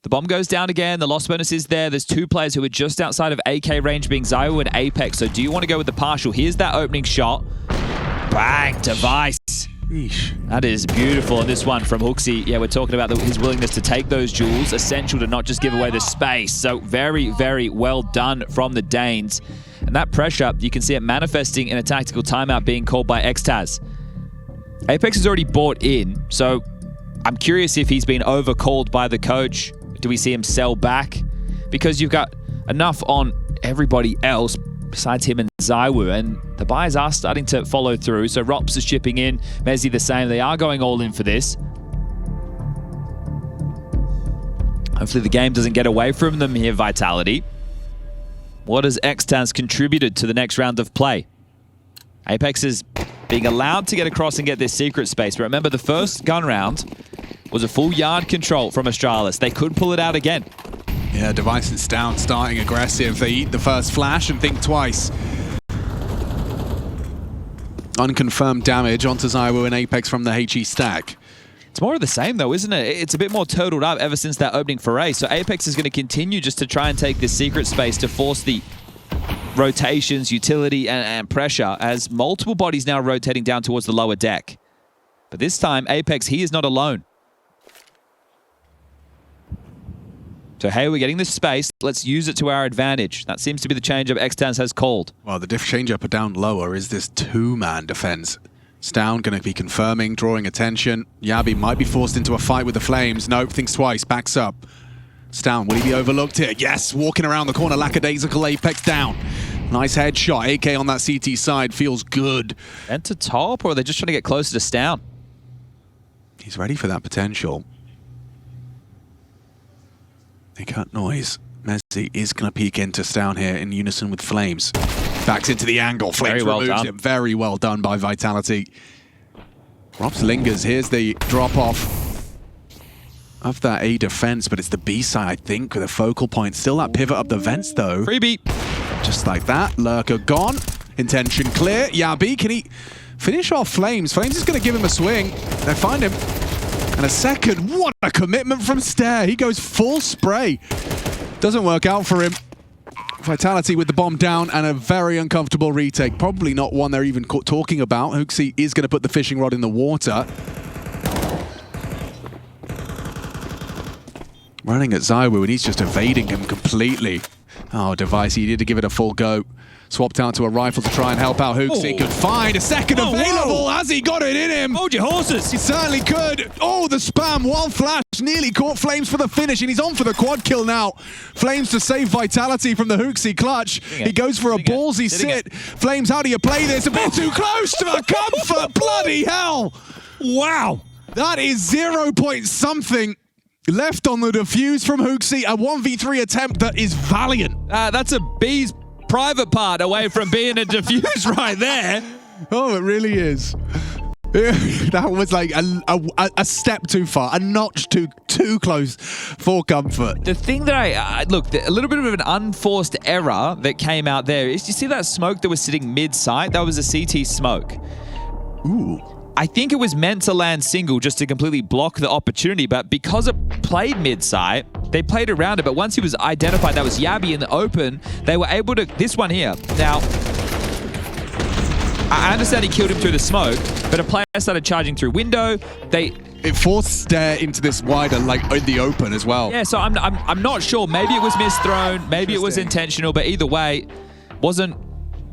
The bomb goes down again. The loss bonus is there. There's two players who are just outside of AK range, being ZywOo and Apex. So do you want to go with the partial? Here's that opening shot. Bang, Device.
Eesh.
That is beautiful. And this one from HooXi, yeah, we're talking about his willingness to take those jewels, essential to not just give away the space. So very, very well done from the Danes. And that pressure, you can see it manifesting in a tactical timeout being called by Xtaz. Apex has already bought in, so I'm curious if he's been overcalled by the coach. Do we see him sell back? Because you've got enough on everybody else besides him and ZywOo, and the buyers are starting to follow through. So Rops is chipping in, Mezzy the same. They are going all in for this. Hopefully the game doesn't get away from them here, Vitality. What has Xtaz contributed to the next round of play? Apex is being allowed to get across and get this secret space. But remember, the first gun round was a full yard control from Astralis. They could pull it out again.
Yeah, Device and Staehr starting aggressive. They eat the first flash and think twice. Unconfirmed damage onto ZywOo and Apex from the HE stack.
It's more of the same, though, isn't it? It's a bit more totaled up ever since that opening foray. So Apex is going to continue just to try and take this secret space to force the rotations, utility, and pressure as multiple bodies now rotating down towards the lower deck. But this time, Apex, he is not alone. So, hey, we're getting this space. Let's use it to our advantage. That seems to be the change-up Xtaz has called.
Well, the diff change-up down lower is this two-man defense. Staehr going to be confirming, drawing attention. Yabi might be forced into a fight with the Flames. Nope, thinks twice, backs up. Staehr, will he be overlooked here? Yes, walking around the corner, lackadaisical. Apex down. Nice headshot. AK on that CT side, feels good.
Enter top, or are they just trying to get closer to Staehr?
He's ready for that potential. They cut noise. Mezzy is going to peek into Staehr here in unison with Flames. Backs into the angle. Flames removes it. Very well done by Vitality. Rops lingers. Here's the drop-off of that A defense, but it's the B side, I think, with a focal point. Still that pivot up the vents, though.
Freebie.
Just like that. Lurker gone. Intention clear. Yabi, can he finish off Flames? Flames is going to give him a swing. They find him. And a second. What a commitment from Staehr. He goes full spray. Doesn't work out for him. Vitality with the bomb down and a very uncomfortable retake. Probably not one they're even talking about. HooXi is going to put the fishing rod in the water. Running at ZywOo and he's just evading him completely. Oh, Device, he needed to give it a full go. Swapped out to a rifle to try and help out HooXi. Could find a second available. Has he got it in him?
Hold your horses.
He certainly could. Oh, the spam. One flash. Nearly caught Flames for the finish, and he's on for the quad kill now. Flames to save Vitality from the HooXi clutch. He goes for a ballsy sit. Flames, how do you play this? A bit too close to the comfort. Bloody hell. Wow. That is 0 point something. Left on the defuse from HooXi. A 1v3 attempt that is valiant.
That's a B's private part away from being a defuse right there.
Oh, it really is. That was like a step too far, a notch too close for comfort.
The thing that look, a little bit of an unforced error that came out there is, you see that smoke that was sitting mid-site? That was a CT smoke.
Ooh.
I think it was meant to land single just to completely block the opportunity, but because it played mid-site, they played around it. But once he was identified, that was Yabi in the open, they were able to... This one here. Now, I understand he killed him through the smoke, but a player started charging through window.
It forced Staehr into this wider, like, in the open as well.
Yeah, so I'm not sure. Maybe it was misthrown. Maybe it was intentional. But either way, wasn't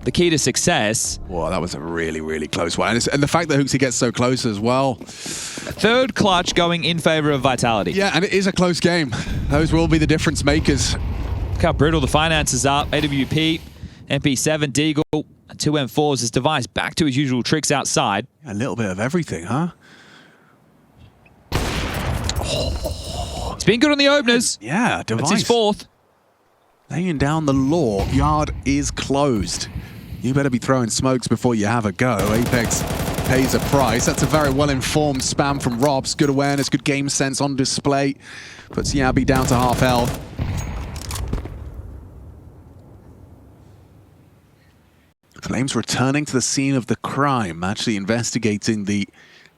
the key to success.
Whoa, that was a really, really close one. And the fact that HooXi gets so close as well.
Third clutch going in favor of Vitality.
Yeah, and it is a close game. Those will be the difference makers.
Look how brutal the finances are. AWP, MP7, Deagle, 2 M4s. This Device back to his usual tricks outside.
A little bit of everything, huh?
It's been good on the openers.
Yeah, Device.
That's his fourth.
Laying down the law. Yard is closed. You better be throwing smokes before you have a go. Apex pays a price. That's a very well-informed spam from Robs. Good awareness, good game sense on display. Puts Yabi down to half health. Flames returning to the scene of the crime, actually investigating the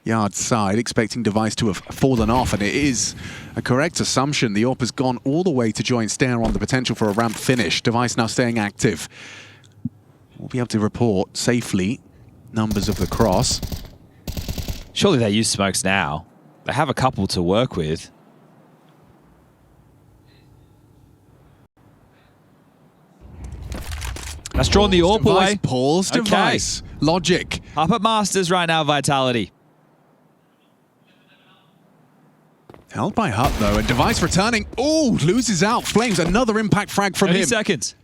Yard side, expecting Device to have fallen off, and it is a correct assumption. The AWP has gone all the way to join Staehr on the potential for a ramp finish. Device now staying active. We'll be able to report safely numbers of the cross.
Surely they use smokes now. They have a couple to work with. That's drawn the AWP away.
Pause Device. Logic.
Up at Masters right now, Vitality.
Held by Hut though, and Device returning. Oh, loses out. Flames, another impact frag from
30
him.
seconds.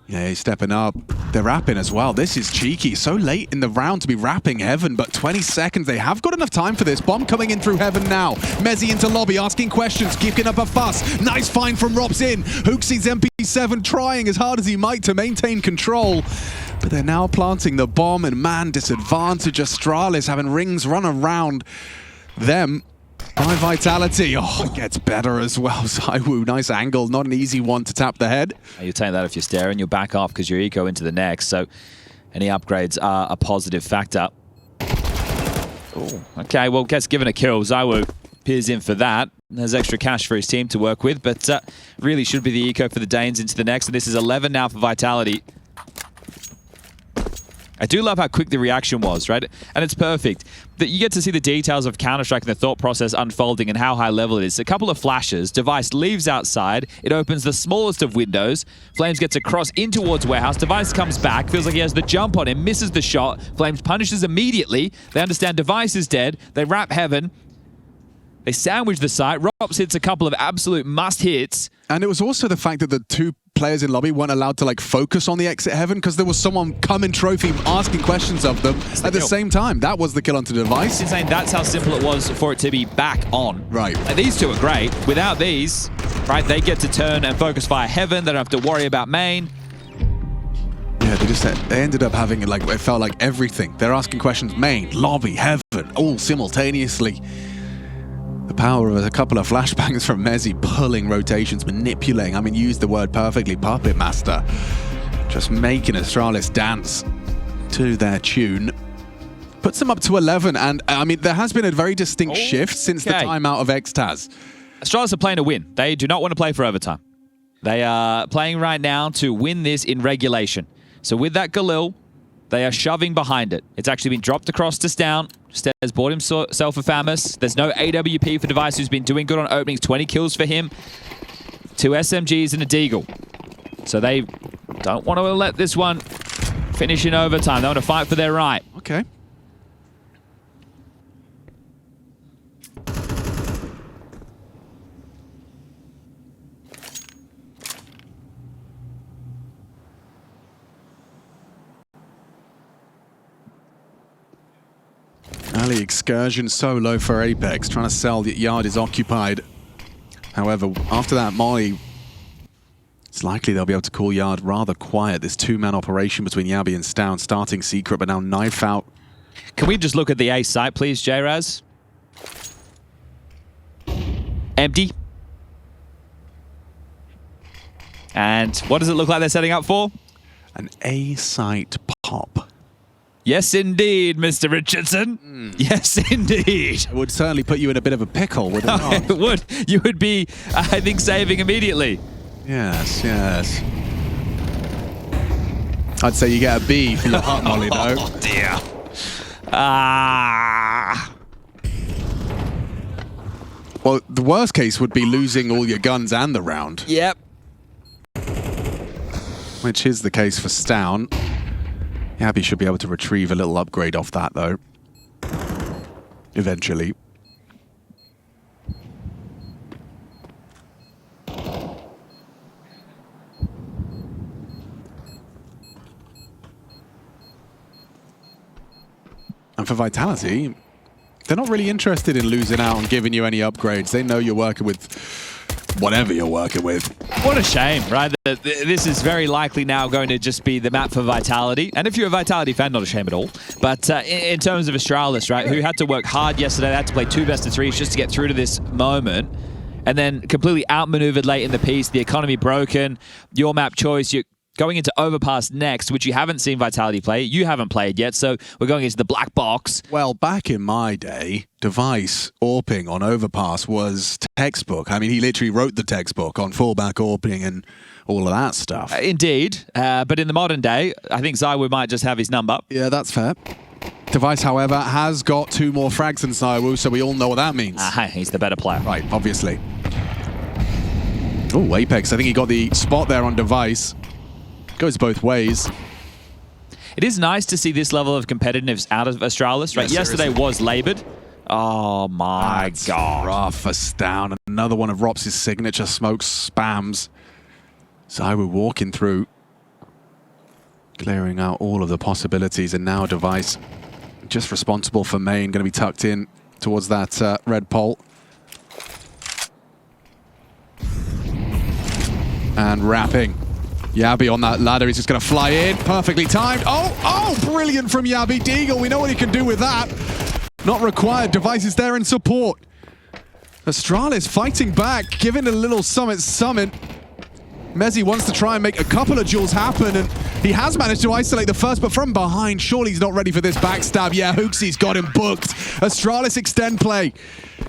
Yeah, he's stepping up. They're wrapping as well. This is cheeky. So late in the round to be wrapping Heaven, but 20 seconds. They have got enough time for this. Bomb coming in through Heaven now. Mezzy into lobby, asking questions, kicking up a fuss. Nice find from Robs in. Hooksy's MP7 trying as hard as he might to maintain control. But they're now planting the bomb, and man, disadvantage Astralis having rings run around them. By Vitality. Oh, it gets better as well. ZywOo, nice angle. Not an easy one to tap the head.
You take that if you're staring, you'll back off because you're eco into the next. So any upgrades are a positive factor. Ooh, okay, well, gets given a kill. ZywOo peers in for that. There's extra cash for his team to work with, but really should be the eco for the Danes into the next. And this is 11 now for Vitality. I do love how quick the reaction was, right? And it's perfect. That you get to see the details of Counter-Strike and the thought process unfolding and how high level it is. A couple of flashes, Device leaves outside, it opens the smallest of windows, Flames gets across in towards Warehouse, Device comes back, feels like he has the jump on him, misses the shot, Flames punishes immediately, they understand Device is dead, they wrap Heaven, they sandwich the site, Robs hits a couple of absolute must hits.
And it was also the fact that the two players in lobby weren't allowed to like focus on the exit Heaven because there was someone coming trophy asking questions of them at the same time. That was the kill onto Device.
It's insane. That's how simple it was for it to be back on.
Right.
And these two are great. Without these, right, they get to turn and focus via Heaven. They don't have to worry about main.
Yeah, they ended up having like, it felt like everything. They're asking questions, main, lobby, Heaven, all simultaneously. The power of a couple of flashbangs from Mezzy, pulling rotations, manipulating. I mean, use the word perfectly, puppet master. Just making Astralis dance to their tune. Puts them up to 11, and I mean, there has been a very distinct shift since the timeout of Extaz.
Astralis are playing to win. They do not want to play for overtime. They are playing right now to win this in regulation. So with that Galil, they are shoving behind it. It's actually been dropped across to Staehr. Staehr's bought himself a Famus. There's no AWP for Device, who's been doing good on openings. 20 kills for him. 2 SMGs and a Deagle. So they don't want to let this one finish in overtime. They want to fight for their right.
Okay. Early excursion solo for Apex, trying to sell that Yard is occupied. However, after that Molly, it's likely they'll be able to call Yard rather quiet. This two-man operation between Yabi and Stown, starting secret, but now knife out.
Can we just look at the A site, please, J-Raz? Empty. And what does it look like they're setting up for?
An A-site pop.
Yes, indeed, Mr. Richardson. Yes, indeed.
It would certainly put you in a bit of a pickle, would it not?
It would. You would be, I think, saving immediately.
Yes, yes. I'd say you get a B for your hot molly, though.
Oh, dear. Ah.
Well, the worst case would be losing all your guns and the round.
Yep.
Which is the case for Stown. Yabi should be able to retrieve a little upgrade off that, though. Eventually. And for Vitality, They're not really interested in losing out and giving you any upgrades. They know you're working with whatever you're working with.
What a shame, right? This is very likely now going to just be the map for Vitality. And if you're a Vitality fan, not a shame at all. But in terms of Astralis, right, who had to work hard yesterday, they had to play 2 best-of-3s just to get through to this moment, and then completely outmaneuvered late in the piece, the economy broken, your map choice, you're going into Overpass next, which you haven't seen Vitality play. You haven't played yet, so we're going into the black box.
Well, back in my day, device AWPing on Overpass was textbook. I mean, he literally wrote the textbook on fullback AWPing and all of that stuff.
Indeed, but in the modern day, I think ZywOo might just have his number.
Yeah, that's fair. Device, however, has got 2 more frags than ZywOo, so we all know what that means.
He's the better player.
Right, obviously. Oh, Apex, I think he got the spot there on Device. Goes both ways.
It is nice to see this level of competitiveness out of Astralis, right?
Yeah,
yesterday was labored. Oh my God.
Rough, first down. Another one of Rop's signature smoke spams. ZywOo walking through, clearing out all of the possibilities, and now Device just responsible for main, going to be tucked in towards that red pole. And wrapping. Yabi on that ladder, he's just going to fly in, perfectly timed. Oh, brilliant from Yabi. Deagle, we know what he can do with that. Not required, Device is there in support. Astralis fighting back, giving a little summit. Mezzi wants to try and make a couple of duels happen, and he has managed to isolate the first, but from behind, surely he's not ready for this backstab. Yeah, Hooksy's got him booked. Astralis extend play.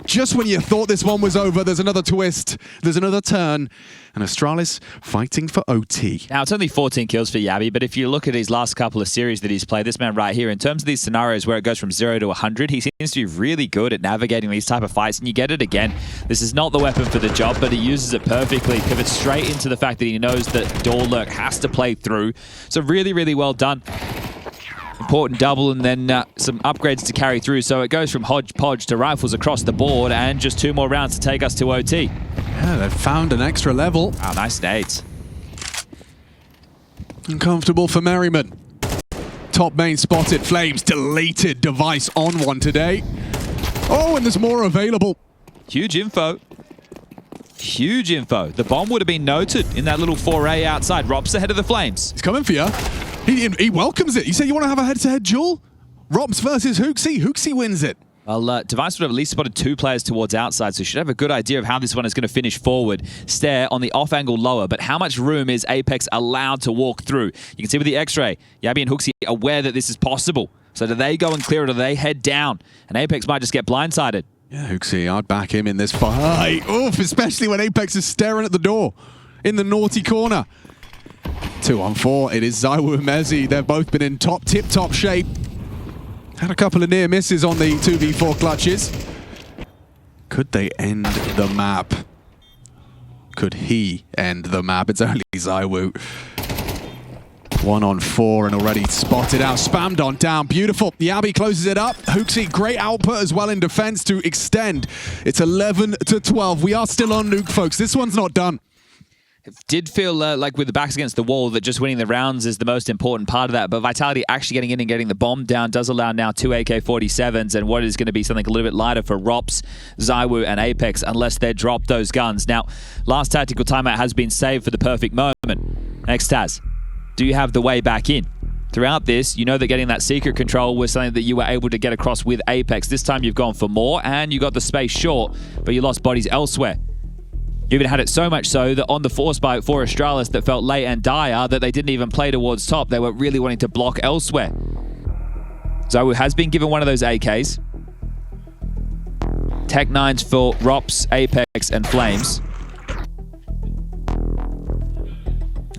Just when you thought this one was over, there's another twist, there's another turn, and Astralis fighting for OT.
Now, it's only 14 kills for Yabi, but if you look at his last couple of series that he's played, this man right here, in terms of these scenarios where it goes from 0 to 100, he seems to be really good at navigating these type of fights, and you get it again. This is not the weapon for the job, but he uses it perfectly, pivots straight into the fact that he knows that door lurk has to play through. So really, really well done. Important double, and then some upgrades to carry through. So it goes from hodgepodge to rifles across the board, and just 2 more rounds to take us to OT.
Yeah, they've found an extra level.
Oh, nice nades.
Uncomfortable for Merriman. Top main spotted, Flames deleted, Device on one today. Oh, and there's more available.
Huge info. Huge info. The bomb would have been noted in that little foray outside. Rop's ahead of the Flames.
He's coming for you. He welcomes it. You say you want to have a head-to-head duel? Rops versus Hooksy. Hooksy wins it.
Well, Device would have at least spotted 2 players towards outside, so should have a good idea of how this one is going to finish forward. Staehr on the off-angle lower, but how much room is Apex allowed to walk through? You can see with the X-ray, Yabi and Hooksy are aware that this is possible. So do they go and clear it, or do they head down? And Apex might just get blindsided.
Yeah, Hooksy, I'd back him in this fight. Oof, especially when Apex is staring at the door in the naughty corner. 2 on 4, it is ZywOo and Mezzi. They've both been in tip-top shape. Had a couple of near misses on the 2v4 clutches. Could they end the map? Could he end the map? It's only ZywOo. 1 on 4 and already spotted out. Spammed on down. Beautiful. Yabi closes it up. Hooksy, great output as well in defense to extend. It's 11 to 12. We are still on Nuke, folks. This one's not done.
It did feel like with the backs against the wall that just winning the rounds is the most important part of that, but Vitality actually getting in and getting the bomb down does allow now 2 AK-47s and what is going to be something a little bit lighter for Rops, ZywOo and Apex unless they drop those guns. Now, last tactical timeout has been saved for the perfect moment. Next, Taz, do you have the way back in? Throughout this, you know that getting that secret control was something that you were able to get across with Apex. This time you've gone for more and you got the space short, but you lost bodies elsewhere. You even had it so much so that on the force spike for Astralis that felt late and dire that they didn't even play towards top. They were really wanting to block elsewhere. ZywOo has been given one of those AKs. Tech 9s for Rops, Apex, and Flames.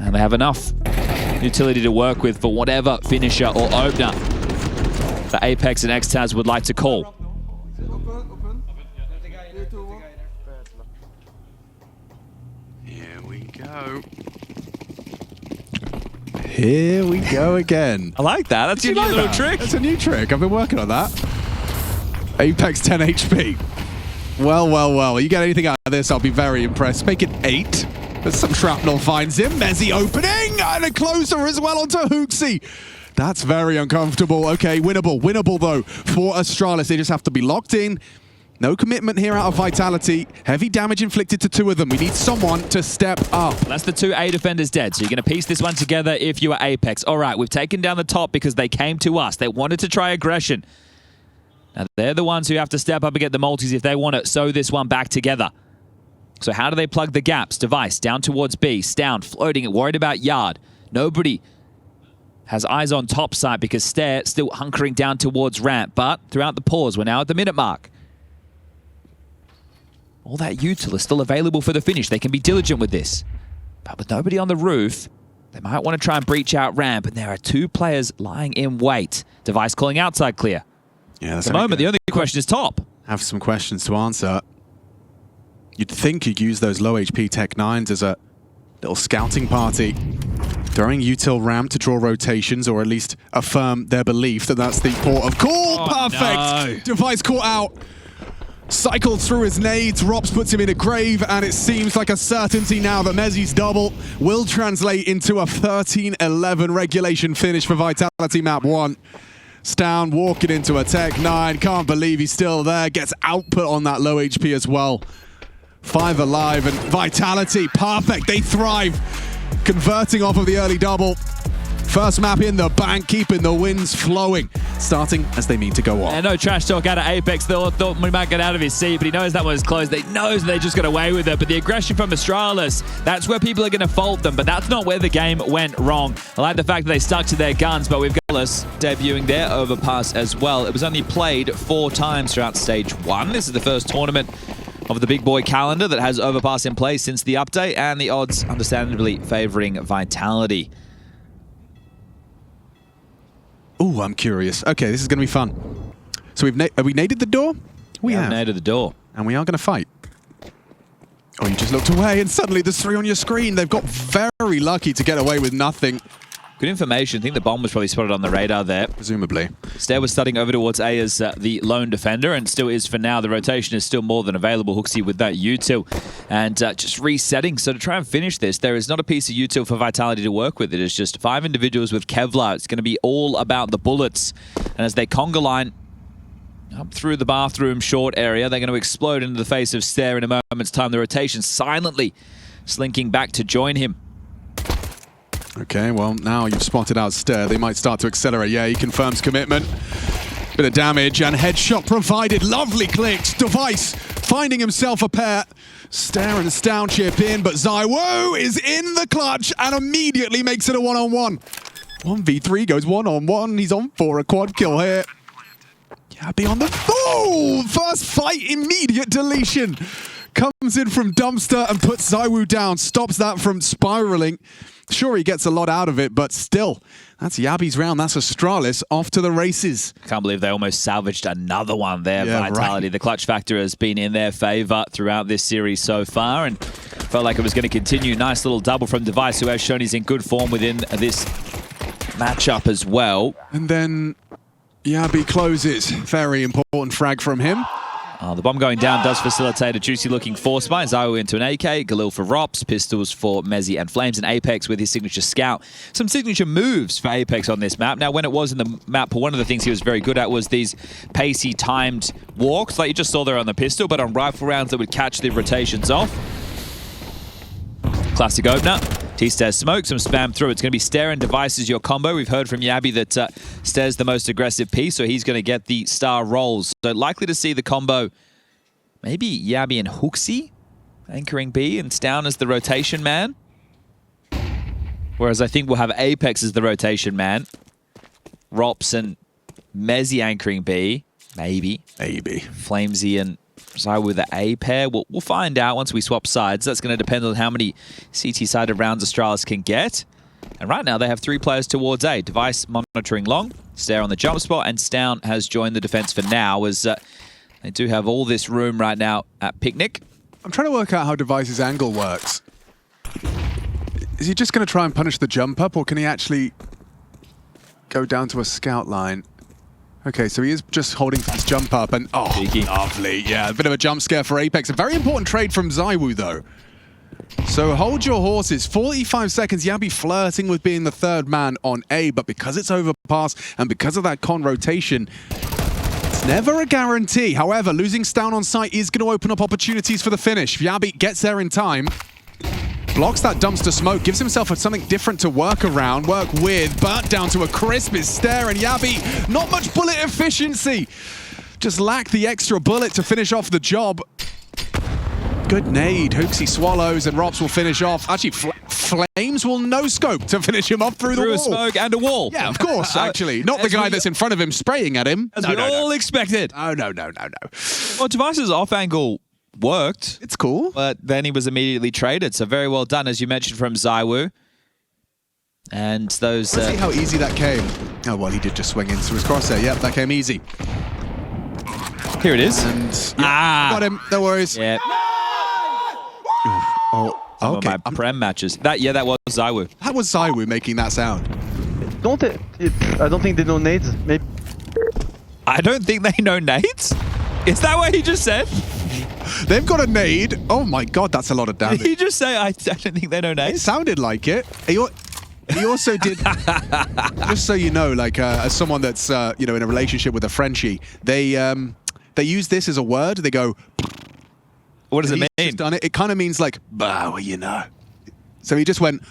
And they have enough utility to work with for whatever finisher or opener that Apex and Xtaz would like to call.
Here we go again.
I like that. That's your new little trick.
That's a new trick. I've been working on that. Apex 10 HP. Well. You get anything out of this, I'll be very impressed. Make it 8. There's some shrapnel finds him. Mezzi opening and a closer as well onto Hooksy. That's very uncomfortable. Okay, winnable. Winnable, though, for Astralis. They just have to be locked in. No commitment here out of Vitality. Heavy damage inflicted to 2 of them. We need someone to step up.
That's the 2 A defenders dead, so you're going to piece this one together if you are Apex. All right, we've taken down the top because they came to us. They wanted to try aggression. Now, they're the ones who have to step up and get the multis if they want to sew this one back together. So how do they plug the gaps? Device down towards B. Staehr floating, worried about Yard. Nobody has eyes on top side because Staehr still hunkering down towards ramp. But throughout the pause, we're now at the minute mark. All that util is still available for the finish. They can be diligent with this. But with nobody on the roof, they might want to try and breach out ramp. And there are 2 players lying in wait. Device calling outside clear.
Yeah, that's
at the moment, the only question is top.
Have some questions to answer. You'd think you'd use those low HP Tech 9s as a little scouting party. Throwing util ramp to draw rotations, or at least affirm their belief that that's the port of call.
Oh,
Perfect!
no.
Device caught out. Cycled through his nades. Rops puts him in a grave, and it seems like a certainty now that Mezzi's double will translate into a 13-11 regulation finish for Vitality Map 1. Staehr walking into a Tech 9. Can't believe he's still there. Gets output on that low HP as well. 5 alive, and Vitality, perfect. They thrive. Converting off of the early double. First map in the bank, keeping the wins flowing. Starting as they mean to go on.
And no trash talk out of Apex. Thought we might get out of his seat, but he knows that one's closed. He knows they just got away with it. But the aggression from Astralis, that's where people are going to fault them. But that's not where the game went wrong. I like the fact that they stuck to their guns, but we've got Astralis debuting their Overpass as well. It was only played 4 times throughout Stage 1. This is the first tournament of the big boy calendar that has Overpass in place since the update, and the odds understandably favoring Vitality.
Ooh, I'm curious. Okay, this is going to be fun. So have we naded the door? We have
naded the door.
And we are going to fight. Oh, you just looked away and suddenly there's 3 on your screen. They've got very lucky to get away with nothing.
Good information. I think the bomb was probably spotted on the radar there.
Presumably.
Staehr was studying over towards A as the lone defender, and still is for now. The rotation is still more than available. Hooksy with that util. And just resetting. So to try and finish this, there is not a piece of util for Vitality to work with. It is just 5 individuals with Kevlar. It's going to be all about the bullets. And as they conga line up through the bathroom short area, they're going to explode into the face of Staehr in a moment's time. The rotation silently slinking back to join him.
Okay, well, now you've spotted out Staehr. They might start to accelerate. Yeah, he confirms commitment. Bit of damage and headshot provided. Lovely clicks. Device finding himself a pair. Staehr and Staehr chip in, but ZywOo is in the clutch and immediately makes it a 1-on-1. 1v3 goes 1-on-1. He's on for a quad kill here. Yabi on the... Oh! First fight, immediate deletion. Comes in from Dumpster and puts ZywOo down. Stops that from spiraling. Sure, he gets a lot out of it, but still, that's Yabi's round. That's Astralis off to the races.
Can't believe they almost salvaged another one there.
Yeah,
Vitality.
right.
The clutch factor has been in their favor throughout this series so far, and felt like it was going to continue. Nice little double from Device, who has shown he's in good form within this matchup as well.
And then Yabi closes. Very important frag from him.
The bomb going down does facilitate a juicy-looking force buy. ZywOo into an AK, Galil for Rops, pistols for Mezzi and Flames, and Apex with his signature scout. Some signature moves for Apex on this map. Now, when it was in the map, one of the things he was very good at was these pacey, timed walks, like you just saw there on the pistol, but on rifle rounds that would catch the rotations off. Classic opener. T-Staehr smoke, some spam through. It's going to be Staehr and Device as your combo. We've heard from Yabi that Staehr's the most aggressive piece, so he's going to get the star rolls. So likely to see the combo, maybe Yabi and Hooksy anchoring B and Staehr as the rotation man. Whereas I think we'll have Apex as the rotation man. Rops and Mezzi anchoring B, maybe.
Maybe.
Flamesy and ZywOo with the A pair. We'll find out once we swap sides. That's going to depend on how many CT-sided rounds Astralis can get. And right now they have 3 players towards A. Device monitoring long, Staehr on the jump spot, and Staehr has joined the defense for now, as they do have all this room right now at Picnic.
I'm trying to work out how Device's angle works. Is he just going to try and punish the jump up, or can he actually go down to a scout line? Okay, so he is just holding for this jump up, and oh,
Cheeky.
lovely. Yeah, a bit of a jump scare for Apex. A very important trade from ZywOo, though. So hold your horses. 45 seconds. Yabi flirting with being the third man on A, but because it's Overpass and because of that con rotation, it's never a guarantee. However, losing Staehr on site is going to open up opportunities for the finish. Yabi gets there in time. Blocks that dumpster smoke, gives himself something different to work around, work with, but down to a crisp is Staehr and Yabi. Not much bullet efficiency. Just lack the extra bullet to finish off the job. Good nade. Hooksy swallows and Rops will finish off. Actually, Flames will no-scope to finish him off through the wall.
A smoke and a wall.
Yeah, of course, actually. Not the guy that's in front of him spraying at him.
As we all expected.
Oh, no.
Well, Device's off angle worked.
It's cool.
But then he was immediately traded. So very well done, as you mentioned, from ZywOo. And those...
Let's see how easy that came. Oh, well, he did just swing into his crosshair. Yep, that came easy.
Here it is.
And got him. No worries.
Yeah.
Oh,
Some
okay.
of my Prem matches. That was ZywOo.
That was ZywOo making that sound.
I don't think they know nades. Maybe.
I don't think they know nades. Is that what he just said?
They've got a nade. Oh my god, that's a lot of damage.
Did he just say, I don't think they know
It
nades?
sounded like it. He also did, just so you know, like as someone that's you know, in a relationship with a Frenchie, they use this as a word. They go.
What does it
He's
mean?
just done it. It kind of means like, bah, well, you know. So he just went.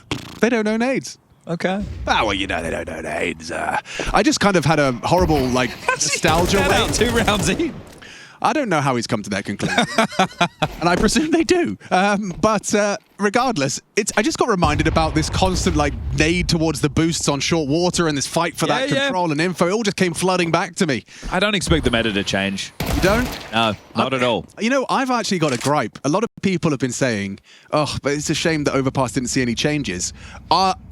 They don't know nades.
Okay.
Ah, well, you know, they don't know nades. I just kind of had a horrible like nostalgia
Get out
way.
2 rounds in.
I don't know how he's come to that conclusion, and I presume they do. But regardless, I just got reminded about this constant like nade towards the boosts on short water and this fight for that control and info. It all just came flooding back to me.
I don't expect the meta to change.
You don't?
No, not at all.
You know, I've actually got a gripe. A lot of people have been saying, "Oh, but it's a shame that Overpass didn't see any changes."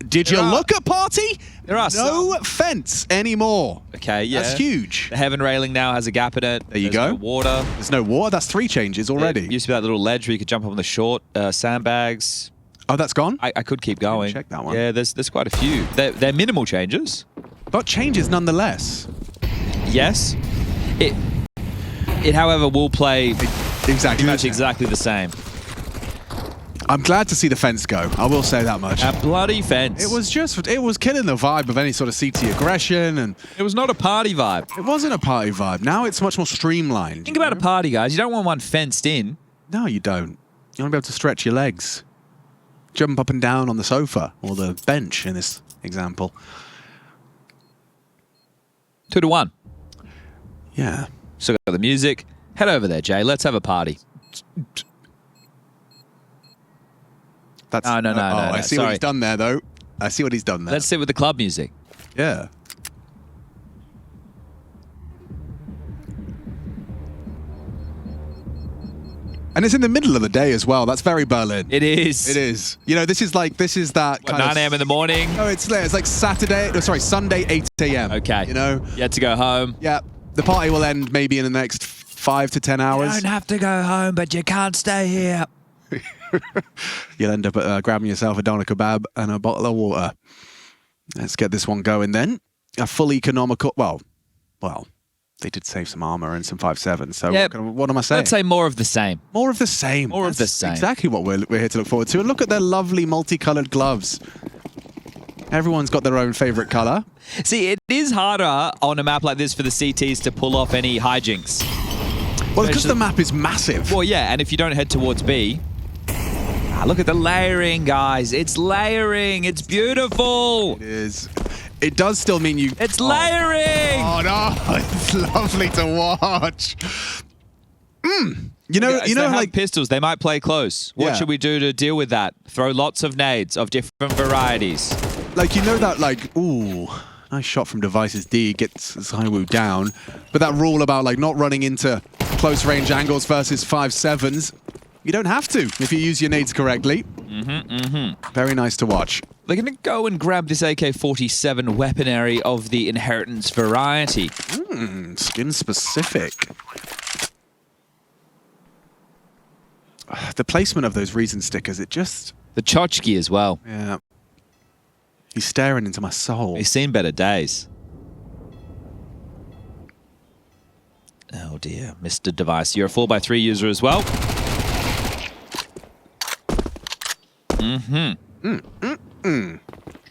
Did you look at Party?
There are
no fence anymore.
Okay, yeah.
That's huge.
The Heaven railing now has a gap in it.
There you
There's
go.
No water.
There's no water. That's 3 changes already.
There used to be that little ledge where you could jump up on the short sandbags.
Oh, that's gone?
I could keep going.
Check that one.
Yeah, there's quite a few. They're minimal changes.
But changes nonetheless.
Yes. It however, will play
Exactly.
pretty much exactly the same.
I'm glad to see the fence go. I will say that much.
A bloody fence.
It was killing the vibe of any sort of CT aggression, and
It was not a party vibe.
it wasn't a party vibe. Now it's much more streamlined.
Think about a party, guys. You don't want one fenced in.
No, you don't. You want to be able to stretch your legs. Jump up and down on the sofa, or the bench in this example.
2-1.
Yeah.
Still got the music. Head over there, Jay. Let's have a party.
That's,
No.
I see what he's done there, though. I see what he's done there.
Let's sit with the club music.
Yeah. And it's in the middle of the day as well. That's very Berlin.
It is.
It is. You know, this is that
What,
kind
9
of...
a.m. in the morning?
No, it's like Sunday, 8 a.m.
Okay.
You know?
You had to go home.
Yeah. The party will end maybe in the next 5 to 10 hours.
You don't have to go home, but you can't stay here.
You'll end up grabbing yourself a doner kebab and a bottle of water. Let's get this one going then. A full economical... Well, they did save some armor and some 5.7, so
Yeah,
what am I saying?
Let's say more of the same.
More of the same.
More of the same.
Exactly what we're here to look forward to. And look at their lovely multicolored gloves. Everyone's got their own favorite color.
See, it is harder on a map like this for the CTs to pull off any hijinks.
Well, because the map is massive.
Well, yeah, and if you don't head towards B... look at the layering, guys. It's layering. It's beautiful.
It is. It does still mean you...
It's layering.
Oh, no. It's lovely to watch. You know,
They have
like...
pistols. They might play close. What
Yeah.
should we do to deal with that? Throw lots of nades of different varieties.
Like, you know that, like, ooh, nice shot from Devices D, gets ZywOo down. But that rule about, like, not running into close range angles versus 5.7s, you don't have to if you use your nades correctly. Very nice to watch.
They're going to go and grab this AK-47 weaponry of the Inheritance variety.
Skin specific. The placement of those reason stickers, it just...
The Tchotchke as well.
Yeah. He's staring into my soul.
He's seen better days. Oh dear, Mr. Device. You're a 4x3 user as well.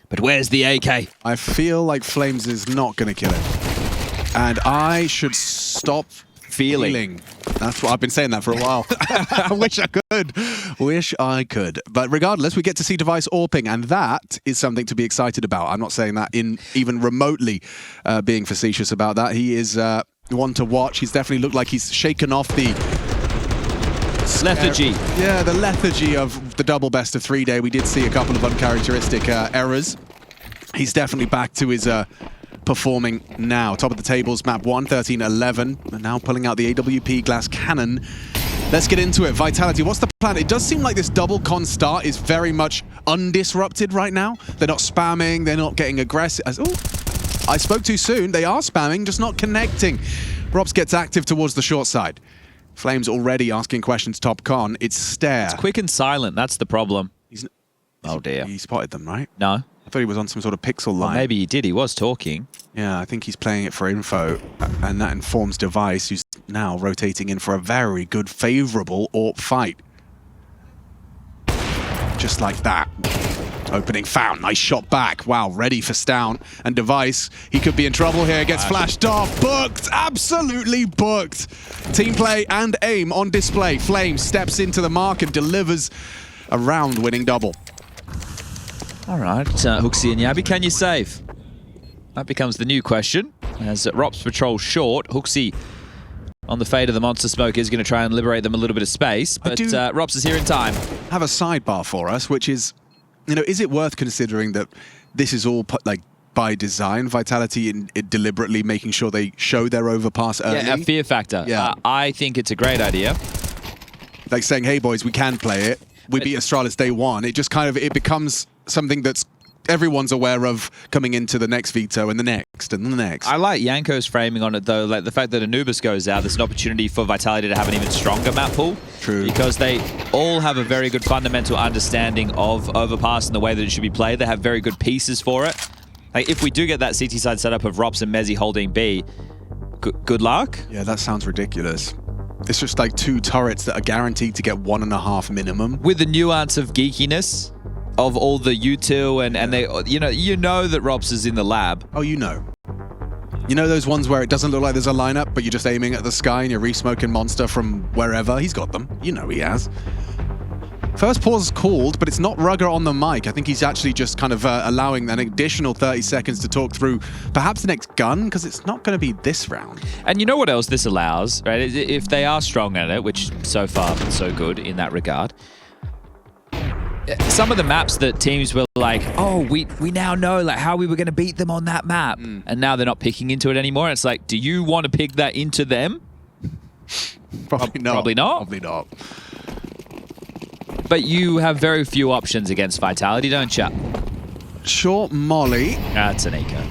But where's the AK?
I feel like Flames is not going to kill it. And I should stop feeling. That's what I've been saying that for a while. I wish I could. Wish I could. But regardless, we get to see Device AWPing, and that is something to be excited about. I'm not saying that in even remotely being facetious about that. He is one to watch. He's definitely looked like he's shaken off the
lethargy.
Yeah, the lethargy of the double best of 3 day. We did see a couple of uncharacteristic errors. He's definitely back to his performing now. Top of the tables, map 1, 13-11. And now pulling out the AWP glass cannon. Let's get into it. Vitality, what's the plan? It does seem like this double con start is very much undisrupted right now. They're not spamming, they're not getting aggressive. Oh, I spoke too soon. They are spamming, just not connecting. Robs gets active towards the short side. Flames already asking questions top con. It's Staehr.
It's quick and silent, that's the problem. Oh dear.
He spotted them, right?
No.
I thought he was on some sort of pixel line.
Well, maybe he did, he was talking.
Yeah, I think he's playing it for info, and that informs Device, who's now rotating in for a very good, favorable AWP fight. Just like that. Opening found, nice shot back. Wow, ready for Staehr. And Device, he could be in trouble here, gets flashed off. Booked, absolutely booked. Team play and aim on display. Flames steps into the mark and delivers a round-winning double.
All right, Hooksy and Yabby, can you save? That becomes the new question. As Rops patrol short, Hooksy on the fate of the monster smoke is going to try and liberate them a little bit of space, but Rops is here in time.
Have a sidebar for us, which is, you know, is it worth considering that this is all like by design, Vitality in deliberately making sure they show their overpass early?
Yeah, a fear factor.
Yeah.
I think it's a great idea.
Like saying, hey boys, we can play it. We beat Astralis day one. It just kind of, it becomes something that's everyone's aware of coming into the next veto and the next and the next.
I like Yanko's framing on it though, like the fact that Anubis goes out, there's an opportunity for Vitality to have an even stronger map pool.
True.
Because they all have a very good fundamental understanding of Overpass and the way that it should be played. They have very good pieces for it. Like if we do get that CT side setup of Rops and Mezzy holding B, good luck.
Yeah, that sounds ridiculous. It's just like 2 turrets that are guaranteed to get 1.5 minimum.
With the nuance of geekiness of all the util and they, you know that Rops is in the lab.
Oh, you know. You know those ones where it doesn't look like there's a lineup, but you're just aiming at the sky and you're re-smoking monster from wherever? He's got them. You know he has. First pause called, but it's not Rugger on the mic. I think he's actually just kind of allowing an additional 30 seconds to talk through perhaps the next gun, because it's not going to be this round.
And you know what else this allows, right? If they are strong at it, which so far been so good in that regard, some of the maps that teams were like, oh, we now know like how we were going to beat them on that map, and now they're not picking into it anymore. It's like, do you want to pick that into them?
Probably not.
Probably not.
Probably not.
But you have very few options against Vitality, don't you?
Short molly.
That's an eco.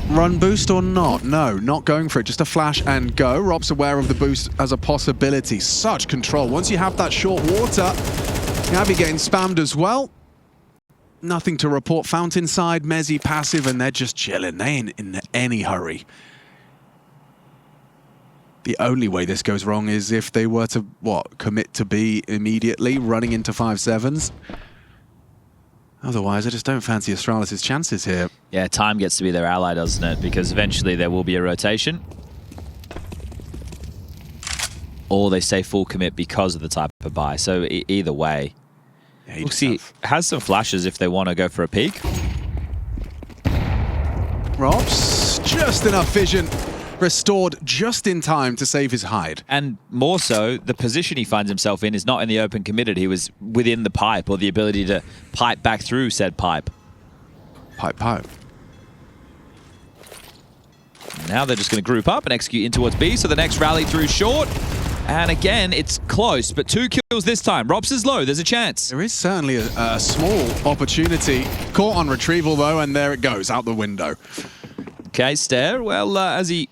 Run boost or not? No, not going for it. Just a flash and go. Rob's aware of the boost as a possibility. Such control. Once you have that short water, Abby getting spammed as well. Nothing to report. Fountain side, Mezzy passive, and they're just chilling. They ain't in any hurry. The only way this goes wrong is if they were to, commit to B immediately, running into 5-7s. Otherwise, I just don't fancy Astralis' chances here.
Yeah, time gets to be their ally, doesn't it? Because eventually there will be a rotation. Or they say full commit because of the type of buy. So either way.
Yeah,
Hooksy has some flashes if they want to go for a peek.
Robs, just enough vision. Restored just in time to save his hide.
And more so, the position he finds himself in is not in the open committed. He was within the pipe, or the ability to pipe back through said pipe.
Pipe.
Now they're just going to group up and execute in towards B, so the next rally through short. And again, it's close, but 2 kills this time. Robs is low, there's a chance.
There is certainly a small opportunity. Caught on retrieval though, and there it goes, out the window.
Okay, Staehr, well, as he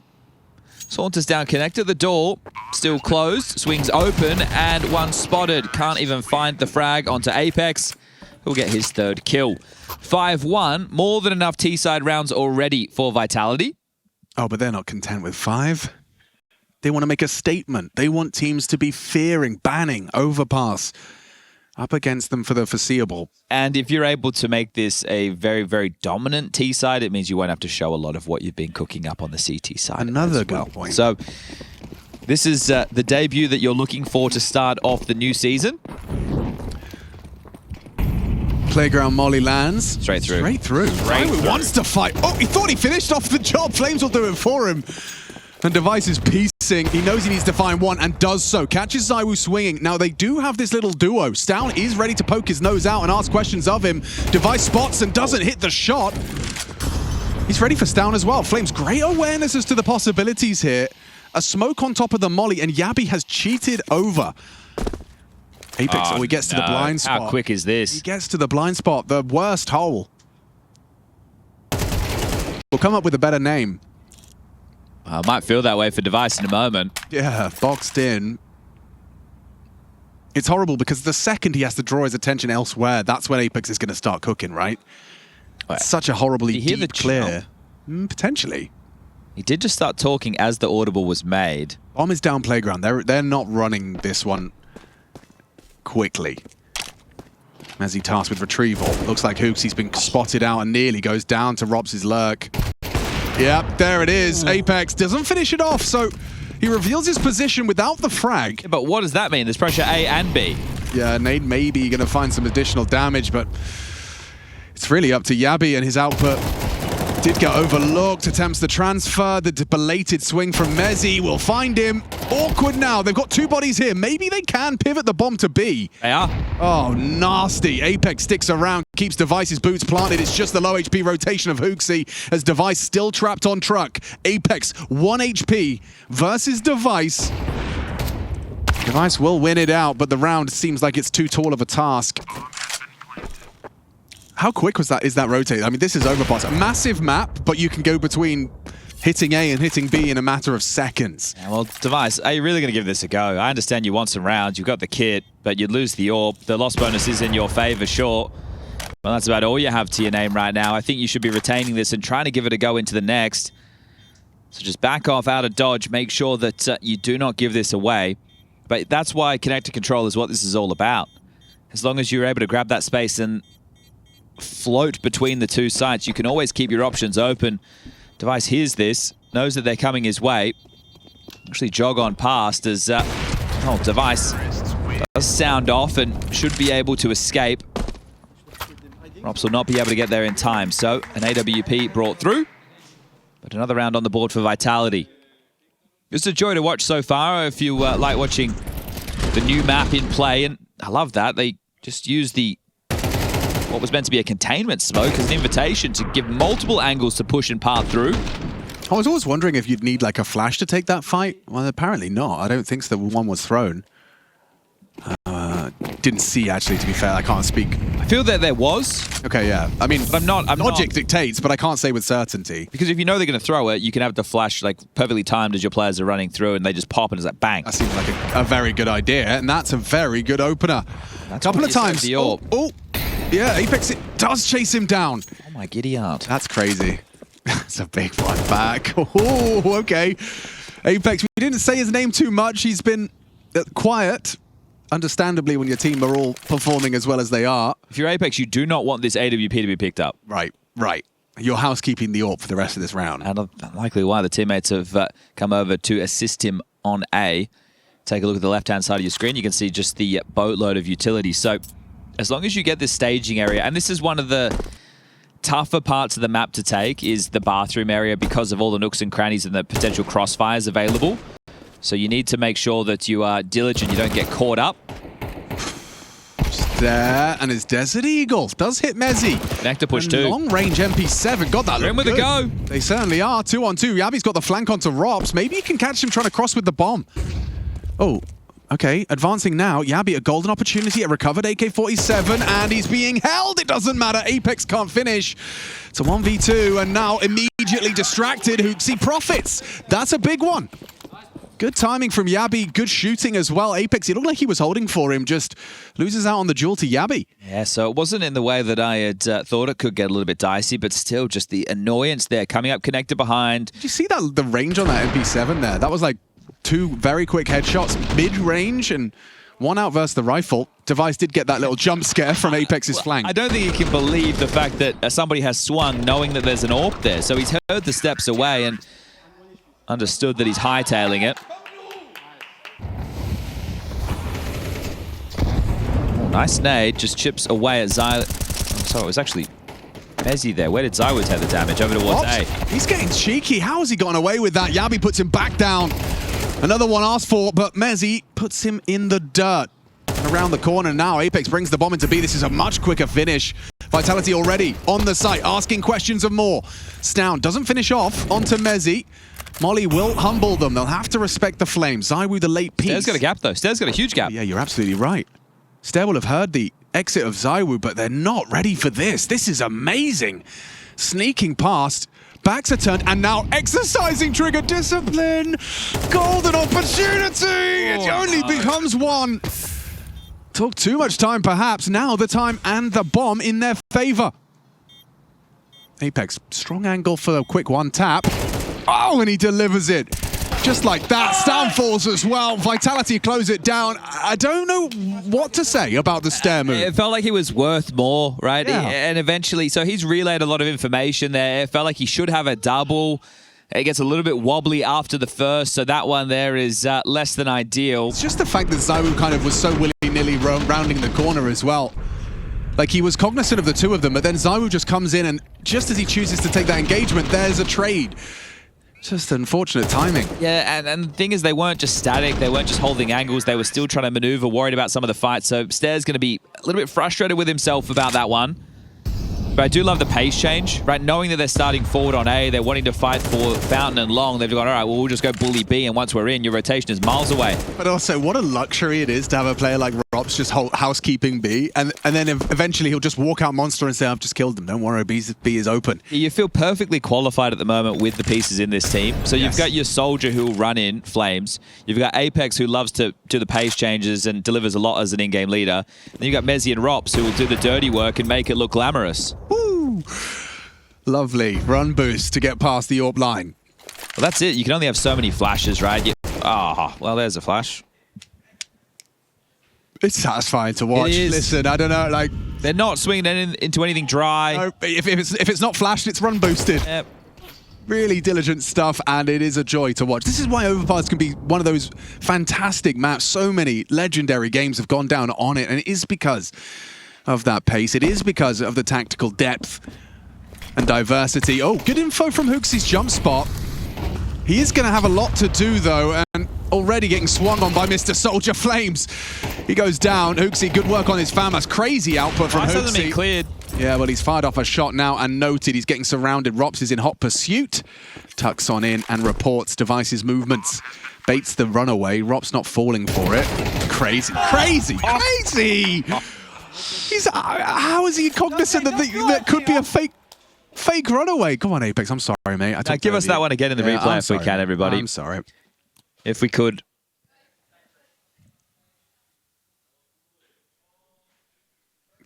saunters down connector, the door still closed, swings open, and one spotted. Can't even find the frag onto Apex. He'll get his 3rd kill. 5-1, more than enough T-side rounds already for Vitality.
Oh, but they're not content with 5. They want to make a statement. They want teams to be fearing, banning, Overpass. up against them for the foreseeable.
And if you're able to make this a very, very dominant T side, it means you won't have to show a lot of what you've been cooking up on the CT side.
Another goal point.
So this is the debut that you're looking for to start off the new season.
Playground Molly lands.
Straight through.
Straight through. ZywOo wants to fight. Oh, he thought he finished off the job. Flames will do it for him. And Device is piecing. He knows he needs to find one and does so. Catches ZywOo swinging. Now, they do have this little duo. Staehr is ready to poke his nose out and ask questions of him. Device spots and doesn't hit the shot. He's ready for Staehr as well. Flames, great awareness as to the possibilities here. A smoke on top of the molly, and Yabi has cheated over. Apex, he gets to the blind spot.
How quick is this?
He gets to the blind spot, the worst hole. We'll come up with a better name.
I might feel that way for Device in a moment.
Yeah, boxed in. It's horrible because the second he has to draw his attention elsewhere, that's when Apex is going to start cooking, right? It's such a horribly deep clear. Potentially.
He did just start talking as the audible was made.
Bomb is down playground. They're not running this one quickly. As he tasked with retrieval. Looks like Hooksy's been spotted out and nearly goes down to Robs' lurk. Yep, there it is. Apex doesn't finish it off, so he reveals his position without the frag.
Yeah, but what does that mean? There's pressure A and B.
Yeah, Nade may be going to find some additional damage, but it's really up to Yabi and his output. Did get overlooked, attempts the transfer, the belated swing from Mezzi will find him. Awkward now, they've got two bodies here. Maybe they can pivot the bomb to B.
They are.
Oh, nasty. Apex sticks around, keeps Device's boots planted. It's just the low HP rotation of Hooksy as Device still trapped on truck. Apex, 1 HP versus Device. Device will win it out, but the round seems like it's too tall of a task. How quick was that? Is that rotate? I mean, this is Overpass. A massive map, but you can go between hitting A and hitting B in a matter of seconds.
Yeah, well, Device, are you really going to give this a go? I understand you want some rounds, you've got the kit, but you'd lose the orb. The loss bonus is in your favor, sure. Well, that's about all you have to your name right now. I think you should be retaining this and trying to give it a go into the next. So just back off out of dodge. Make sure that you do not give this away. But that's why connected control is what this is all about. As long as you're able to grab that space and float between the two sites, you can always keep your options open. Device hears this, knows that they're coming his way. Actually jog on past as Device does sound off and should be able to escape. Rops will not be able to get there in time, so an AWP brought through, but another round on the board for Vitality. It's a joy to watch so far if you like watching the new map in play, and I love that. They just use what was meant to be a containment smoke as an invitation to give multiple angles to push and path through.
I was always wondering if you'd need like a flash to take that fight. Well, apparently not. I don't think so. One was thrown. Didn't see, actually, to be fair. I can't speak.
I feel that there was.
Okay, yeah. I mean,
but I'm
logic dictates, but I can't say with certainty.
Because if you know they're going to throw it, you can have the flash like perfectly timed as your players are running through and they just pop and it's like bang.
That seems like a very good idea, and that's a very good opener. A couple of times. Oh, yeah, Apex it does chase him down.
Oh my giddy aunt.
That's crazy. That's a big one back. Oh, okay. Apex, we didn't say his name too much. He's been quiet. Understandably, when your team are all performing as well as they are.
If you're Apex, you do not want this AWP to be picked up.
Right. You're housekeeping the AWP for the rest of this round.
And likely why the teammates have come over to assist him on A. Take a look at the left-hand side of your screen. You can see just the boatload of utility. So as long as you get this staging area, and this is one of the tougher parts of the map to take, is the bathroom area because of all the nooks and crannies and the potential crossfires available. So you need to make sure that you are diligent, you don't get caught up.
Just there, and his Desert Eagle does hit Mezzi.
Connector push too.
Long-range MP7, got that.
They're in with a go.
They certainly are, 2-on-2. Yabi's got the flank onto Robs. Maybe he can catch him trying to cross with the bomb. Oh, okay, advancing now. Yabi, a golden opportunity, a recovered AK-47, and he's being held. It doesn't matter, Apex can't finish. It's a 1v2, and now immediately distracted. Hooksy profits. That's a big one. Good timing from Yabi, good shooting as well. Apex, it looked like he was holding for him, just loses out on the duel to Yabi.
Yeah, so it wasn't in the way that I had thought it could get a little bit dicey, but still just the annoyance there, coming up connector behind.
Did you see that the range on that MP7 there? That was like 2 very quick headshots, mid-range, and 1 out versus the rifle. Device did get that little jump scare from Apex's flank.
I don't think he can believe the fact that somebody has swung knowing that there's an AWP there. So he's heard the steps away and understood that he's hightailing it. Oh, nice nade, just chips away at ZywOo. Oh, sorry, it was actually Mezzy there. Where did ZywOo take the damage? Over towards A.
He's getting cheeky. How has he gotten away with that? Yabi puts him back down. Another one asked for, but Mezzy puts him in the dirt. Around the corner now, Apex brings the bomb into B. This is a much quicker finish. Vitality already on the site, asking questions of more. Staehr doesn't finish off, onto Mezzy. Molly will humble them. They'll have to respect the flames. ZywOo, the late piece.
Staehr's got a gap, though. Staehr's got a huge gap.
Yeah, you're absolutely right. Staehr will have heard the exit of ZywOo, but they're not ready for this. This is amazing. Sneaking past. Backs are turned, and now exercising trigger discipline. Golden opportunity. It only becomes one. Took too much time, perhaps. Now the time and the bomb in their favor. Apex, strong angle for a quick one tap. Oh, and he delivers it. Just like that. Staehr falls as well. Vitality close it down. I don't know what to say about the Staehr move.
It felt like he was worth more, right?
Yeah.
And eventually, so he's relayed a lot of information there. It felt like he should have a double. It gets a little bit wobbly after the first, so that one there is less than ideal.
It's just the fact that ZywOo kind of was so willy-nilly rounding the corner as well. Like, he was cognizant of the two of them, but then ZywOo just comes in, and just as he chooses to take that engagement, there's a trade. Just unfortunate timing.
Yeah, and the thing is, they weren't just static. They weren't just holding angles. They were still trying to maneuver, worried about some of the fights. So Staehr's going to be a little bit frustrated with himself about that one. But I do love the pace change, right? Knowing that they're starting forward on A, they're wanting to fight for Fountain and Long. They've gone, all right, well, we'll just go bully B, and once we're in, your rotation is miles away.
But also, what a luxury it is to have a player like Rops just housekeeping B, and then eventually he'll just walk out Monster and say, I've just killed them. Don't worry, B is open.
You feel perfectly qualified at the moment with the pieces in this team. So you've got your Soldier who will run in Flames. You've got Apex who loves to do the pace changes and delivers a lot as an in-game leader. And you've got Mezzy and Rops who will do the dirty work and make it look glamorous.
Woo! Lovely run boost to get past the AWP line.
Well, that's it. You can only have so many flashes, right? Well, there's a flash.
It's satisfying to watch.
It is.
Listen, I don't know, like...
They're not swinging into anything dry.
No, if it's not flashed, it's run boosted.
Yep.
Really diligent stuff, and it is a joy to watch. This is why Overpass can be one of those fantastic maps. So many legendary games have gone down on it, and it is because of that pace. It is because of the tactical depth and diversity. Oh, good info from Hooksy's jump spot. He is going to have a lot to do, though, and already getting swung on by Mr. Soldier Flames. He goes down. Hooksy, good work on his FAMAS. Crazy output from Hooksy.
Hasn't been cleared.
Yeah, well, he's fired off a shot now and noted. He's getting surrounded. Rops is in hot pursuit. Tucks on in and reports Device's movements. Baits the runaway. Rops not falling for it. Crazy, crazy, crazy! He's, how is he cognizant that that could be a fake runaway? Come on, Apex. I'm sorry, mate.
Give us that one again in the replay if we can, everybody.
I'm sorry.
If we could.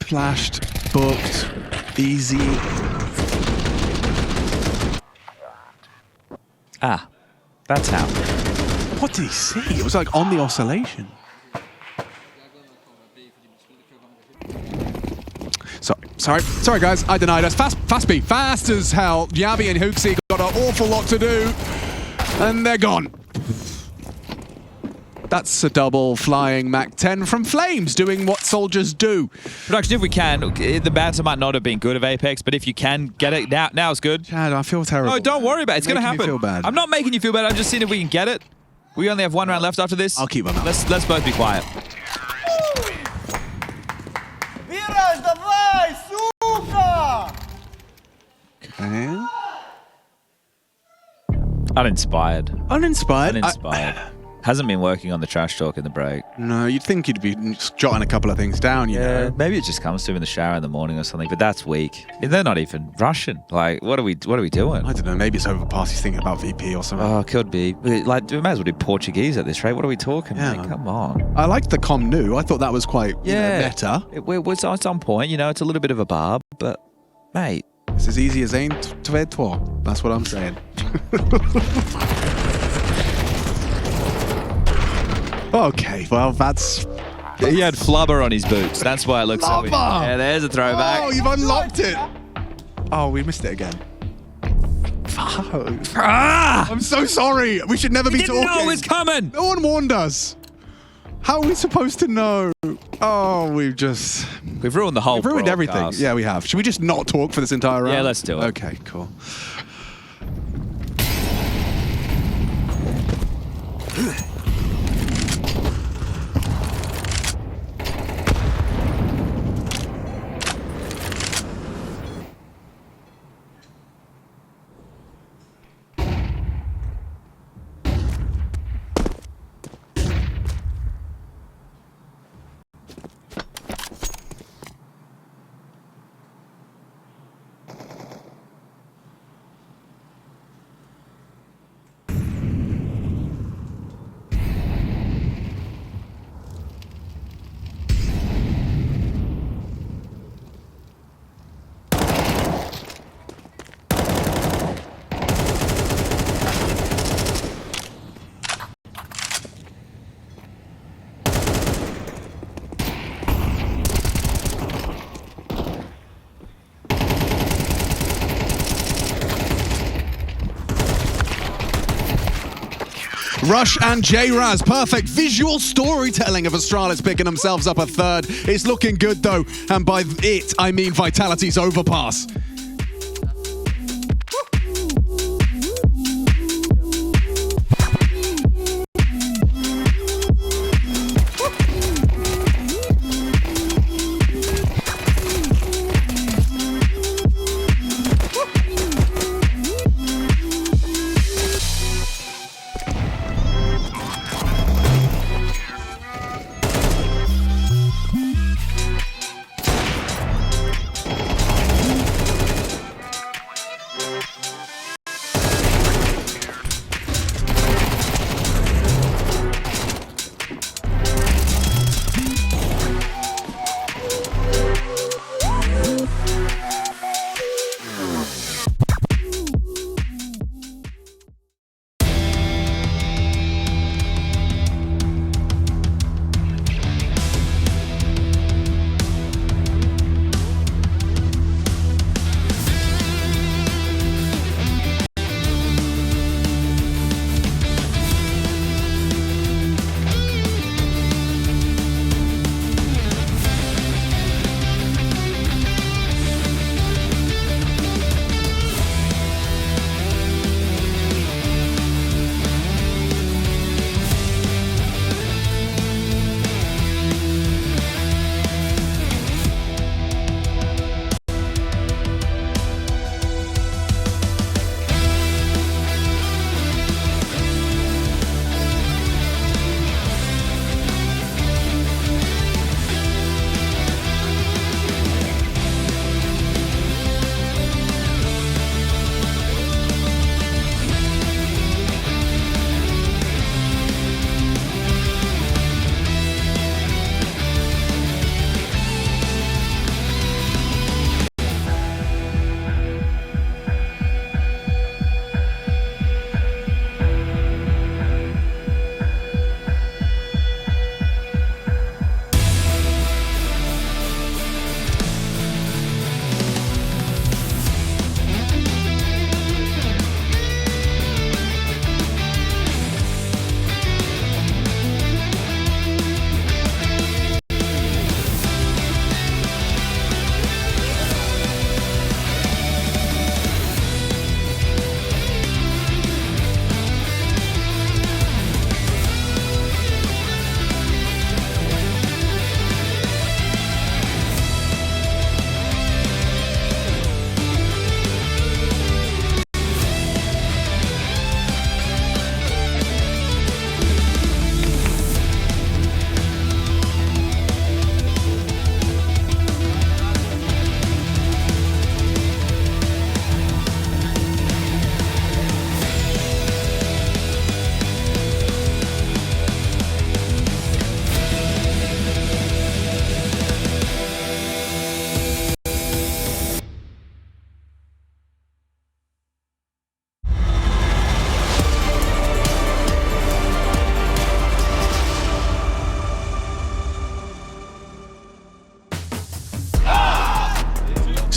Flashed, booked, easy.
Ah, that's how.
What did he see? It was like on the oscillation. Sorry guys, I denied us. Fast B, fast as hell. Yabi and Hooksy got an awful lot to do, and they're gone. That's a double flying Mach 10 from Flames, doing what soldiers do.
Production, if we can, the banter might not have been good of Apex, but if you can get it, now it's good.
Chad, I feel terrible.
No, don't worry about it. It's going to happen.
Feel bad.
I'm not making you feel bad. I'm just seeing if we can get it. We only have one round left after this.
I'll keep my mouth.
Let's both be quiet.
Okay.
Uninspired.
Uninspired?
Hasn't been working on the trash talk in the break.
No, you'd think you'd be jotting a couple of things down, you know.
Maybe it just comes to him in the shower in the morning or something, but that's weak. They're not even Russian. Like, what are we doing?
I don't know, maybe it's Overpass, he's thinking about VP or something.
Oh, could be. Like, we might as well do Portuguese at this rate. What are we talking?
Yeah.
Like, come on.
I liked the com nu. I thought that was quite meta.
It's on point, you know, it's a little bit of a barb, but mate.
It's as easy as un to toi. That's what I'm saying. Okay, well, that's
He had flubber on his boots. That's why it looks so weird.
Flubber!
Yeah, there's a throwback.
Oh, you've unlocked it. Oh, we missed it again. Fuck.
Ah!
I'm so sorry. We should never be
Didn't
talking.
know it was coming.
No one warned us. How are we supposed to know? Oh,
We've ruined the whole
we've ruined everything.
broadcast.
Yeah, we have. Should we just not talk for this entire round?
Yeah, let's do it.
Okay, cool. Rush and J-Raz, perfect visual storytelling of Astralis picking themselves up a third. It's looking good though, and by it, I mean Vitality's Overpass.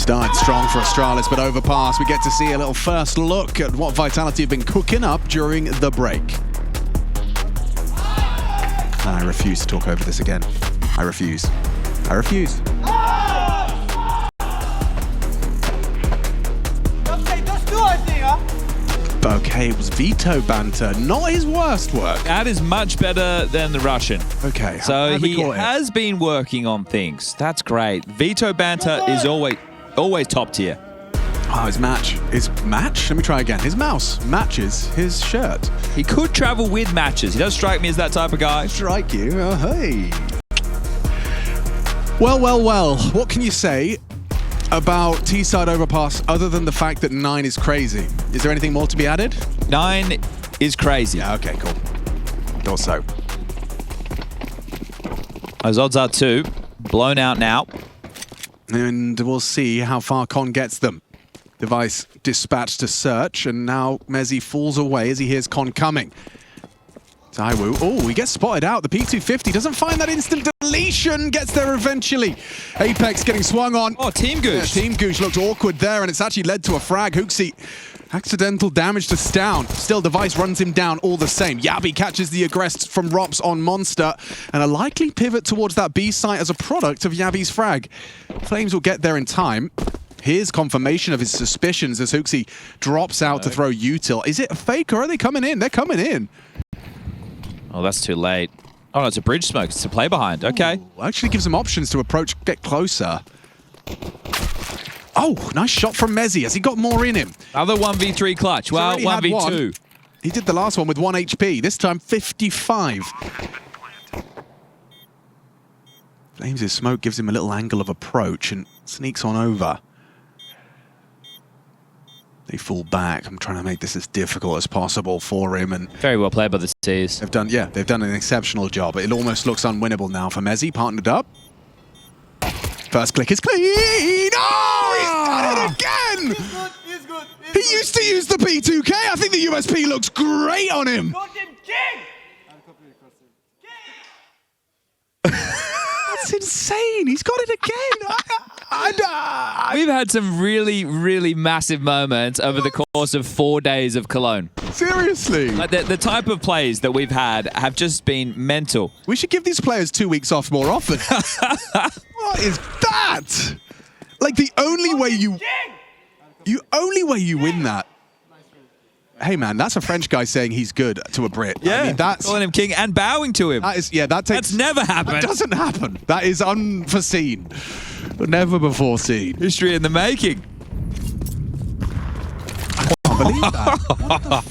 Started strong for Astralis, but Overpass, we get to see a little first look at what Vitality have been cooking up during the break. I refuse to talk over this again. I refuse. I refuse. Okay, it was veto banter, not his worst work.
That is much better than the Russian.
Okay.
So he has been working on things. That's great. Veto banter is always top tier.
Oh, his match. His match? Let me try again. His mouse matches his shirt.
He could travel with matches. He does strike me as that type of guy.
Strike you? Oh, hey. Well, well, well. What can you say about T-side Overpass other than the fact that 9 is crazy? Is there anything more to be added?
9 is crazy.
Yeah, okay, cool. Thought so.
Those odds are 2. Blown out now.
And we'll see how far Con gets them. Device dispatched to search, and now Mezzi falls away as he hears Con coming. ZywOo, oh, he gets spotted out. The P250 doesn't find that instant deletion, gets there eventually. Apex getting swung on.
Oh, Team Goosh.
Yeah, Team Goosh looked awkward there, and it's actually led to a frag. HooXi, accidental damage to Staehr. Still, Device runs him down all the same. Yabi catches the aggressed from Rops on Monster, and a likely pivot towards that B site as a product of Yabi's frag. Flames will get there in time. Here's confirmation of his suspicions as HooXi drops out to throw util. Is it a fake or are they coming in? They're coming in.
Oh, that's too late. Oh, no, it's a bridge smoke. It's a play behind. Okay.
Ooh, actually gives him options to approach, get closer. Oh, nice shot from Mezzi. Has he got more in him?
Another 1v3 clutch. Well, 1v2.
He did the last one with 1 HP. This time, 55. Flames' smoke gives him a little angle of approach and sneaks on over. They fall back. I'm trying to make this as difficult as possible for him. And
very well played by the T's.
They've done an exceptional job. It almost looks unwinnable now for Mezzi, partnered up. First click is clean. Oh, he's done it again!
He's good.
He used to use the P2K. I think the USP looks great on him. That's insane. He's got it again.
We've had some really, really massive moments over the course of 4 days of Cologne.
Seriously.
Like the type of plays that we've had have just been mental.
We should give these players 2 weeks off more often. What is that? Like the only way you win that. Hey man, that's a French guy saying he's good to a Brit.
Yeah,
I mean, that's
calling him king and bowing to him.
That is, yeah,
that's never happened.
That doesn't happen. That is unforeseen. Never before seen.
History in the making.
I can't believe that. What the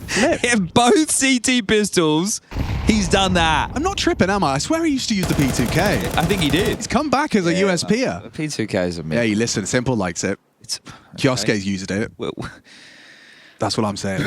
flip?
In both CT pistols, he's done that.
I'm not tripping, am I? I swear he used to use the P2K.
I think he did.
He's come back as a USPer.
The P2K is a myth.
Yeah, you listen. Simple likes it. Kioski's used it.
Well,
that's what I'm saying.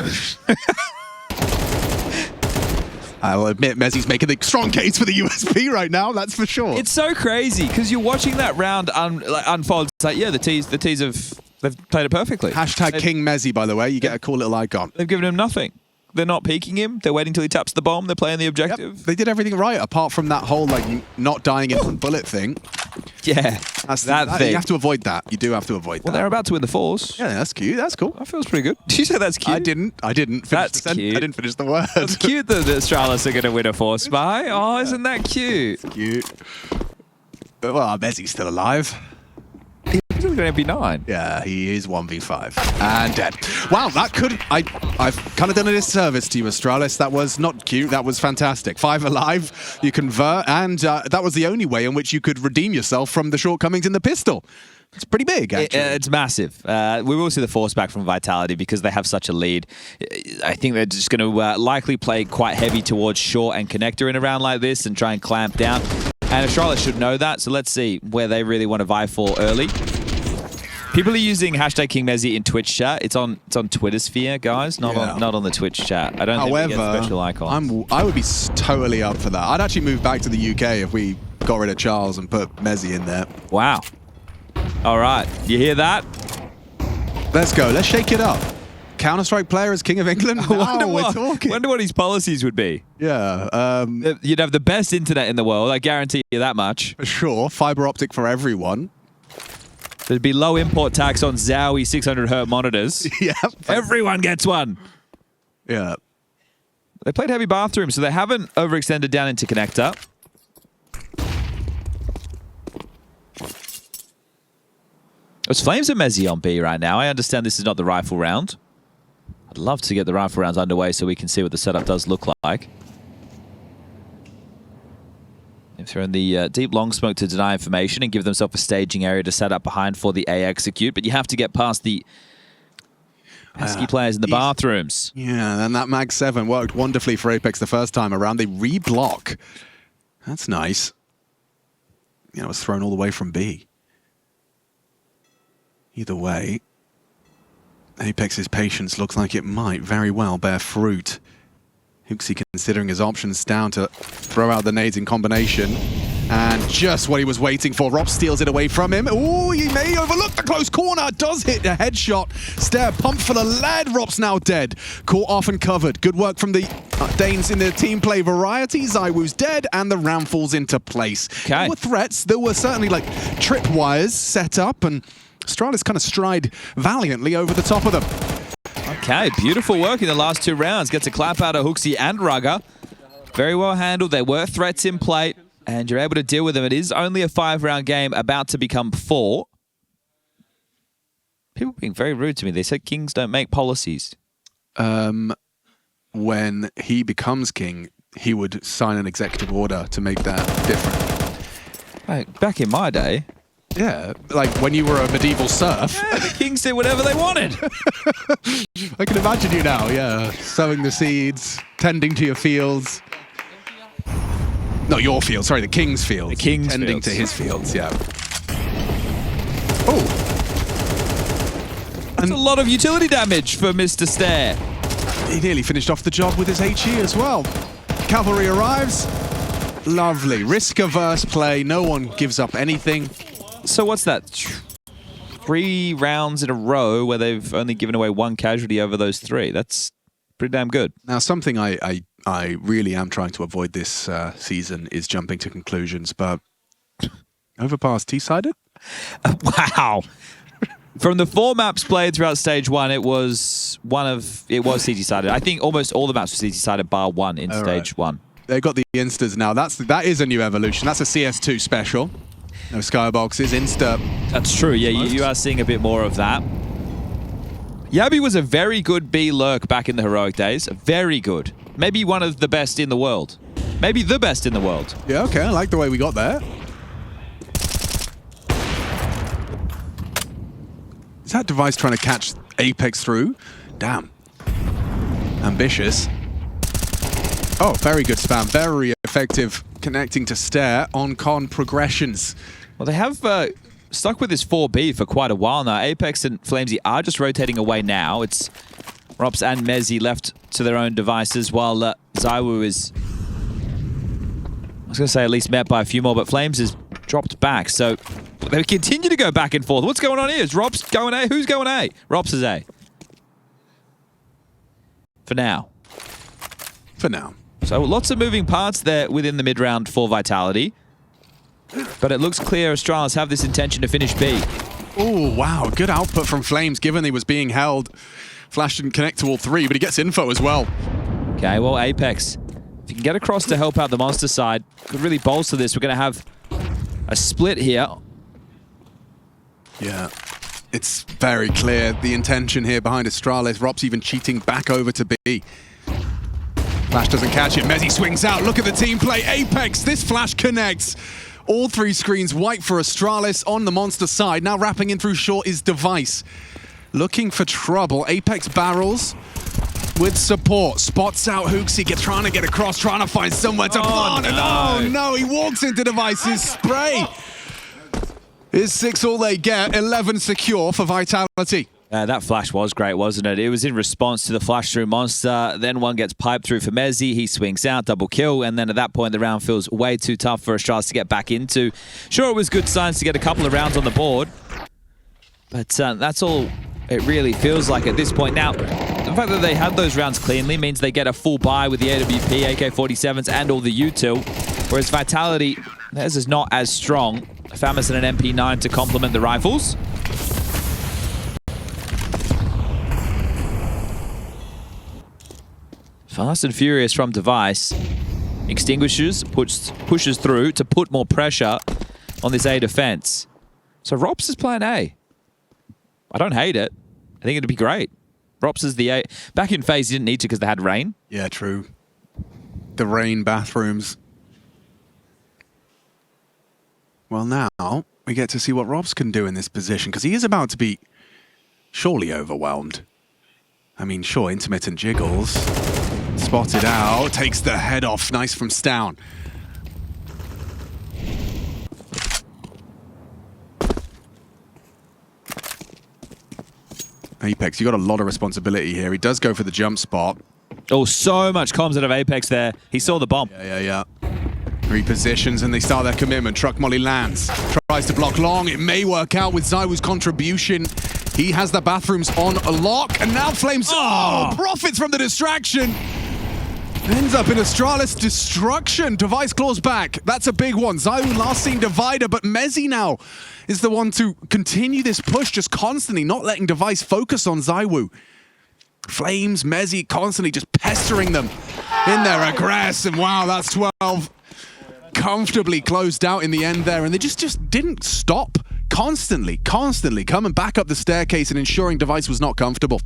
I'll admit Mezzi's making the strong case for the USP right now, that's for sure.
it's so crazy because you're watching that round unfold. It's like, yeah, the T's they've played it perfectly.
Hashtag King Mezzi, by the way. You get a cool little icon.
They've given him nothing. They're not peeking him. They're waiting till he taps the bomb. They're playing the objective.
Yep. They did everything right, apart from that whole like not dying in one bullet thing.
Yeah,
That's
that thing.
You have to avoid that. You do have to avoid that.
Well, they're about to win the fours.
Yeah, that's cute. That's cool.
That feels pretty good. Did you say that's cute?
I didn't. Finish
That's
the
cute.
I didn't finish the word.
It's cute that the Astralis are going to win a four spy. Oh, isn't that cute?
Cute. Well, Mezzi's still alive.
He's only going to be 9.
Yeah, he is 1v5 and dead. Wow, that could... I've kind of done a disservice to you, Astralis. That was not cute. That was fantastic. 5 alive, you convert, and that was the only way in which you could redeem yourself from the shortcomings in the pistol. It's pretty big, actually.
It's massive. We will see the force back from Vitality because they have such a lead. I think they're just going to likely play quite heavy towards short and connector in a round like this and try and clamp down. And Astralis should know that, so let's see where they really want to vie for early. People are using hashtag King Mezzi in Twitch chat. It's on Twitter sphere, guys, not on the Twitch chat. I don't think we get special icons.
I would be totally up for that. I'd actually move back to the UK if we got rid of Charles and put Mezzi in there.
Wow. All right, you hear that?
Let's go. Let's shake it up. Counter-Strike player as King of England? We're talking.
Wonder what his policies would be.
Yeah.
You'd have the best internet in the world, I guarantee you that much.
For sure. Fiber optic for everyone.
There'd be low import tax on ZywOo 600Hz monitors.
Yeah.
Everyone gets one.
Yeah.
They played heavy bathroom, so they haven't overextended down into connector. It's Flames and Mezzi on B right now. I understand this is not the rifle round. I'd love to get the rifle rounds underway so we can see what the setup does look like. They've thrown the deep long smoke to deny information and give themselves a staging area to set up behind for the A execute, but you have to get past the pesky players in the bathrooms.
Yeah, and that Mag 7 worked wonderfully for Apex the first time around. They reblock. That's nice. Yeah, it was thrown all the way from B. Either way, Apex's patience looks like it might very well bear fruit. HooXi considering his options down to throw out the nades in combination. And just what he was waiting for. Rob steals it away from him. Ooh, he may overlook the close corner. Does hit a headshot. Staehr pumped for the lead. Rob's now dead. Caught off and covered. Good work from the Danes in the team play variety. ZywOo's dead and the round falls into place.
Okay.
There were threats. There were certainly like tripwires set up and Astralis kind of stride valiantly over the top of them.
Okay, beautiful work in the last 2 rounds. Gets a clap out of HooXi and Rugger. Very well handled. There were threats in play, and you're able to deal with them. It is only a 5-round game, about to become 4. People being very rude to me. They said kings don't make policies.
When he becomes king, he would sign an executive order to make that different.
Like, back in my day.
Yeah, like when you were a medieval serf.
Yeah, the kings did whatever they wanted.
I can imagine you now, yeah. Sowing the seeds, tending to your fields. No, your field, sorry, the king's field.
The king's
tending
fields.
to his fields, yeah. Oh!
That's a lot of utility damage for Mr. Staehr.
He nearly finished off the job with his HE as well. Cavalry arrives. Lovely. Risk-averse play. No one gives up anything.
So what's that? 3 rounds in a row where they've only given away 1 casualty over those 3. That's pretty damn good.
Now, something I really am trying to avoid this season is jumping to conclusions, but Overpass T-sided?
Wow. From the 4 maps played throughout stage 1, it was CT-sided. I think almost all the maps were CT-sided bar 1 in stage 1.
They've got the Instas now. That is a new evolution. That's a CS2 special. No skyboxes, Insta.
That's true. Yeah, you are seeing a bit more of that. Yabi was a very good B lurk back in the heroic days. Very good. Maybe one of the best in the world. Maybe the best in the world.
Yeah, okay. I like the way we got there. Is that device trying to catch Apex through? Damn. Ambitious. Oh, very good spam. Very effective connecting to Staehr on con progressions.
Well, they have stuck with this 4B for quite a while now. Apex and Flamesy are just rotating away now. It's Rops and Mezzi left to their own devices while ZywOo is, I was going to say, at least met by a few more, but Flames has dropped back. So they continue to go back and forth. What's going on here? Is Rops going A? Who's going A? Rops is A. For now.
For now.
So lots of moving parts there within the mid-round for Vitality. But it looks clear Astralis have this intention to finish B.
Oh, wow. Good output from Flames, given he was being held. Flash didn't connect to all 3, but he gets info as well.
Okay, well, Apex, if you can get across to help out the monster side, could really bolster this. We're going to have a split here.
Yeah. It's very clear the intention here behind Astralis. Rob's even cheating back over to B. Flash doesn't catch it. Mezzi swings out. Look at the team play. Apex, this flash connects. All 3 screens white for Astralis on the monster side. Now wrapping in through short is Device. Looking for trouble. Apex barrels with support. Spots out HooXi, trying to get across, trying to find somewhere to plant. And oh no, he walks into Device's spray. It's 6 all they get. 11 secure for Vitality.
That flash was great, wasn't it? It was in response to the flash through monster. Then one gets piped through for Mezzi. He swings out, double kill. And then at that point, the round feels way too tough for Astralis to get back into. Sure, it was good signs to get a couple of rounds on the board. But that's all it really feels like at this point. Now, the fact that they had those rounds cleanly means they get a full buy with the AWP, AK-47s, and all the util. Whereas Vitality, theirs is not as strong. Famas and an MP9 to complement the rifles. Fast and furious from Device. Extinguishes, pushes through to put more pressure on this A defense. So Rops is playing A. I don't hate it. I think it'd be great. Rops is the A. Back in phase, he didn't need to because they had rain.
Yeah, true. The rain bathrooms. Well, now we get to see what Robs can do in this position, because he is about to be surely overwhelmed. I mean, sure, intermittent jiggles. Spotted out, takes the head off. Nice from Staehr. Apex, you got a lot of responsibility here. He does go for the jump spot.
Oh, so much comms out of Apex there. He saw the bomb.
Yeah. Repositions and they start their commitment. Truck molly lands. Tries to block long. It may work out with ZywOo's contribution. He has the bathrooms on a lock. And now Flames profits from the distraction. Ends up in Astralis destruction. Device claws back. That's a big one. ZywOo last seen divider, but Mezzi now is the one to continue this push just constantly, not letting Device focus on ZywOo. Flames, Mezzi constantly just pestering them in their aggress. And wow, that's 12. Comfortably closed out in the end there. And they just didn't stop. Constantly coming back up the staircase and ensuring Device was not comfortable.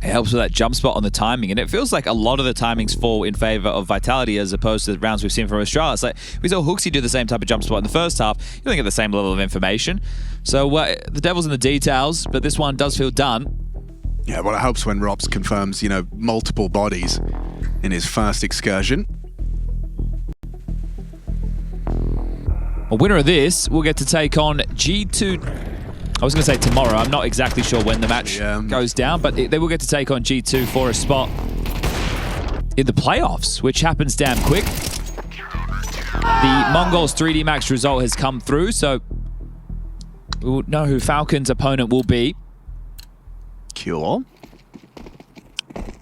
It helps with that jump spot on the timing, and it feels like a lot of the timings fall in favor of Vitality as opposed to the rounds we've seen from Astralis. Like, we saw Hooksy do the same type of jump spot in the first half. You don't get the same level of information. So the devil's in the details, but this one does feel done.
Yeah, well, it helps when Robs confirms, you know, multiple bodies in his first excursion.
A winner of this will get to take on G2. I was going to say tomorrow. I'm not exactly sure when the match goes down, but they will get to take on G2 for a spot in the playoffs, which happens damn quick. The Mongols 3D Max result has come through, so we'll know who Falcon's opponent will be.
Cool.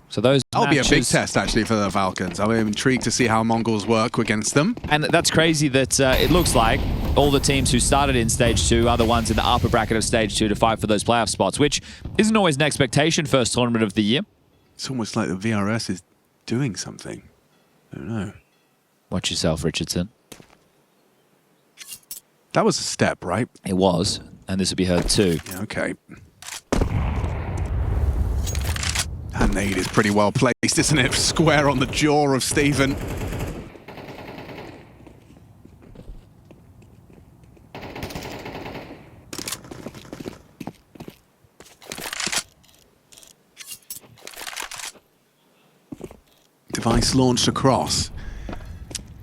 So those
That'll be a big test, actually, for the Falcons. I'm intrigued to see how Mongols work against them.
And that's crazy that it looks like all the teams who started in Stage 2 are the ones in the upper bracket of Stage 2 to fight for those playoff spots, which isn't always an expectation first tournament of the year.
It's almost like the VRS is doing something. I don't know.
Watch yourself, Richardson.
That was a step, right?
It was, and this will be heard too.
Yeah, okay. That nade is pretty well placed, isn't it? Square on the jaw of Stephen. Device launched across.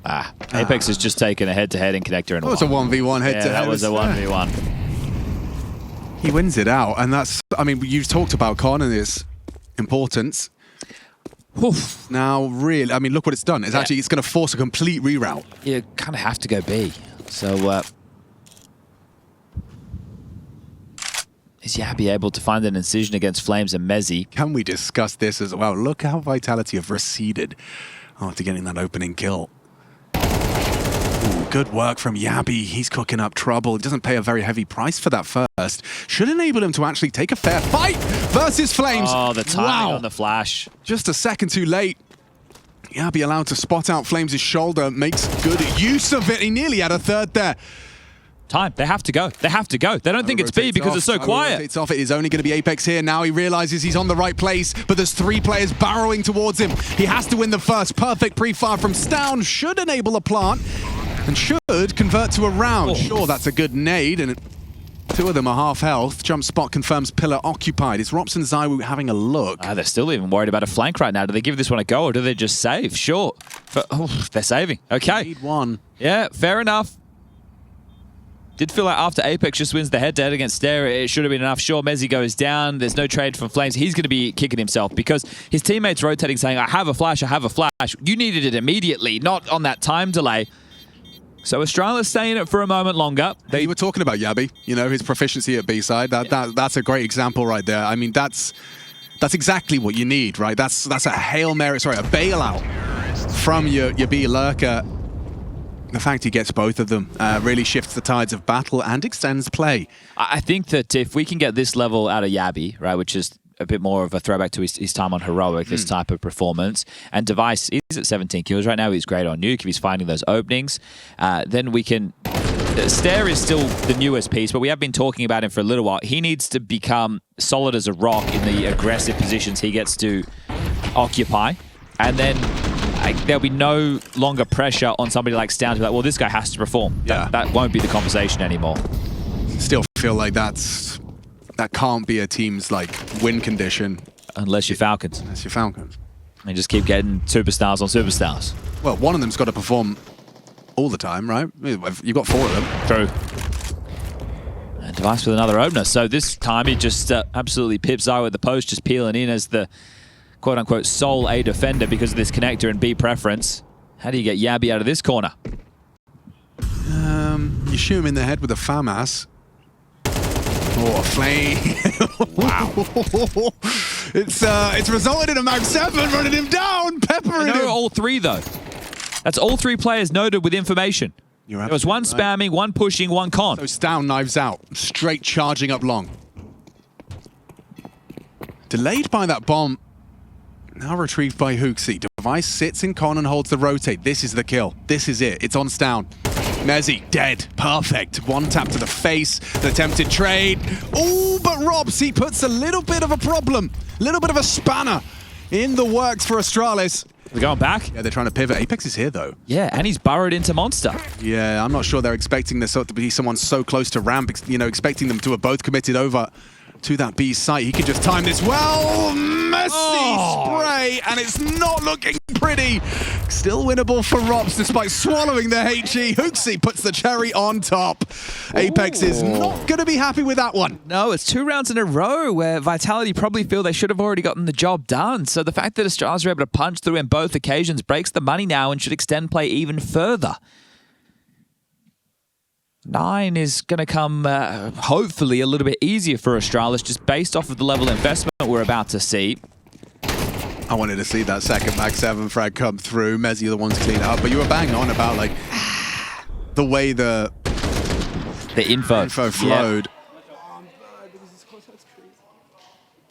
Apex has just taken a head-to-head in connector. And
it was a 1v1 head-to-head.
Yeah, that was a 1v1.
He wins it out, and that's, I mean, you've talked about Con and his importance.
Oof.
Now, really, I mean, look what it's done. It's actually, it's going to force a complete reroute.
You kind of have to go B. So, is Yabi able to find an incision against Flames and Mezzi?
Can we discuss this as well? Look how Vitality have receded after getting that opening kill. Ooh, good work from Yabi. He's cooking up trouble. He doesn't pay a very heavy price for that first. Should enable him to actually take a fair fight versus Flames.
Oh, the timing on the flash.
Just a second too late. Yabi allowed to spot out Flames' shoulder. Makes good use of it. He nearly had a third there.
Time. They have to go. They have to go. They don't think it's B because it's so quiet.
It's off. It is only going to be Apex here. Now he realizes he's on the right place, but there's 3 players barrowing towards him. He has to win the first. Perfect pre-fire from Staehr should enable a plant and should convert to a round. Oh. Sure, that's a good nade, and 2 of them are half health. Jump spot confirms pillar occupied. Is Rops and ZywOo having a look?
They're still even worried about a flank right now. Do they give this one a go or do they just save? Sure. But, they're saving. Okay.
Need one.
Yeah, fair enough. Did feel like after Apex just wins the head-to-head against Staehr, it should have been enough. Sure, Mezzi goes down. There's no trade from Flames. He's going to be kicking himself because his teammates rotating saying, I have a flash, I have a flash. You needed it immediately, not on that time delay. So Astralis staying it for a moment longer.
You were talking about Yabi, you know, his proficiency at B-side. That's a great example right there. I mean, that's exactly what you need, right? That's a Hail Mary, sorry, a bailout from your B lurker. The fact he gets both of them really shifts the tides of battle and extends play.
I think that if we can get this level out of Yabi, right, which is a bit more of a throwback to his time on Heroic, this type of performance. And Device is at 17 kills right now. He's great on Nuke if he's finding those openings. Then we can... Staehr is still the newest piece, but we have been talking about him for a little while. He needs to become solid as a rock in the aggressive positions he gets to occupy. And then there'll be no longer pressure on somebody like Staehr to be like, well, this guy has to perform.
Yeah.
That won't be the conversation anymore.
Still feel like that can't be a team's like win condition.
Unless you're Falcons.
Unless you're Falcons.
And just keep getting superstars on superstars.
Well, one of them's got to perform all the time, right? You've got 4 of them.
True. And Device with another opener. So this time he just absolutely pips ZywOo at the post, just peeling in as the quote-unquote sole A defender because of this connector and B preference. How do you get Yabby out of this corner?
You shoot him in the head with a FAMAS. Oh, a flame. Wow. It's resulted in a Mag 7 running him down, peppering him.
All 3, though. That's all 3 players noted with information. There was one spamming, one pushing, one con.
So Staehr knives out, straight charging up long. Delayed by that bomb. Now retrieved by HooXi. Device sits in con and holds the rotate. This is the kill. This is it. It's on Staehr. Mezzy, dead. Perfect. One tap to the face. The attempted trade. Oh, but Robs, he puts a little bit of a problem. A little bit of a spanner in the works for Astralis.
They're going back?
Yeah, they're trying to pivot. Apex is here, though.
Yeah, and he's burrowed into Monster.
Yeah, I'm not sure they're expecting this to be someone so close to ramp, you know, expecting them to have both committed over to that B site. He could just time this well. Messy spray, and it's not looking pretty. Still winnable for Robs despite swallowing the HE. HooXi puts the cherry on top. Apex is not going to be happy with that one.
No, it's 2 rounds in a row where Vitality probably feel they should have already gotten the job done. So the fact that Astralis are able to punch through in both occasions breaks the money now and should extend play even further. 9 is going to come, hopefully, a little bit easier for Astralis, just based off of the level of investment we're about to see.
I wanted to see that second Mag 7 frag come through. Mezzy the ones clean up, but you were bang on about like the way the info flowed.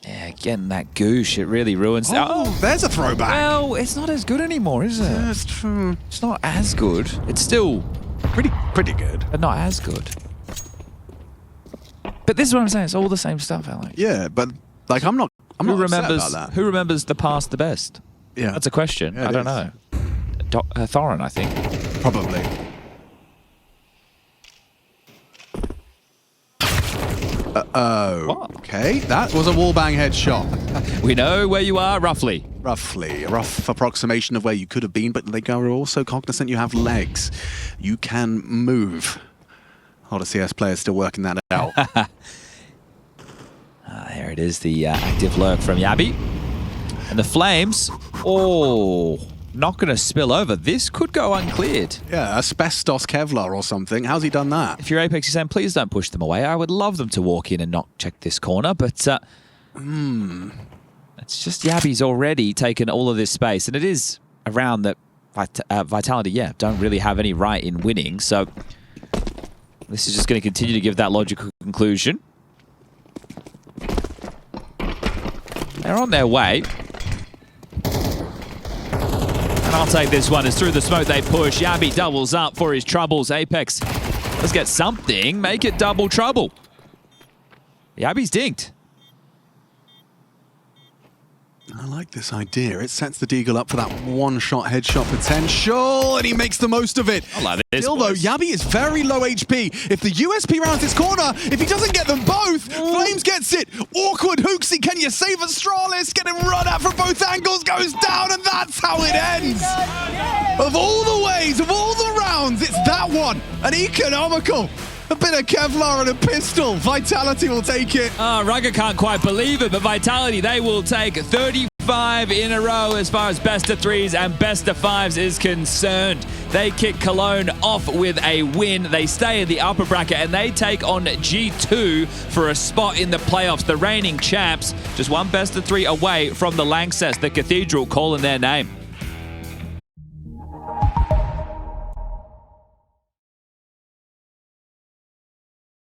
Yeah, getting that goosh, it really ruins.
Oh, there's a throwback.
Well, it's not as good anymore, is it?
That's true.
It's not as good. It's still
pretty good,
but not as good. But this is what I'm saying. It's all the same stuff, Alex.
Yeah, but like I'm not upset about that.
Who remembers the past the best?
Yeah,
that's a question.
Yeah,
I don't know. Thorin, I think.
Probably. Okay, that was a wallbang headshot.
We know where you are, roughly.
Roughly. A rough approximation of where you could have been, but they are also cognizant you have legs. You can move. A lot of CS players still working that out.
There it is, the active lurk from Yabby. And the flames, not going to spill over. This could go uncleared.
Yeah, asbestos Kevlar or something. How's he done that?
If you're Apex, you're saying, please don't push them away. I would love them to walk in and not check this corner, but it's just Yabby's already taken all of this space, and it is a round that Vitality, don't really have any right in winning, so this is just going to continue to give that logical conclusion. They're on their way. And I'll take this one as through the smoke they push. Yabby doubles up for his troubles. Apex, let's get something. Make it double trouble. Yabby's dinked.
I like this idea. It sets the Deagle up for that one-shot headshot potential, and he makes the most of it.
I love this,
Still, though, Yabby is very low HP. If the USP rounds this corner, if he doesn't get them both, Flames gets it. Awkward HooXi, can you save Astralis? Getting run at from both angles, goes down, and that's how it ends. Of all the ways, of all the rounds, it's that one. An economical. A bit of Kevlar and a pistol. Vitality will take it.
Rugger can't quite believe it, but Vitality, they will take 35 in a row as far as best of 3s and best of 5s is concerned. They kick Cologne off with a win. They stay in the upper bracket and they take on G2 for a spot in the playoffs. The reigning champs, just one best of 3 away from the Lanxess, the Cathedral, calling their name.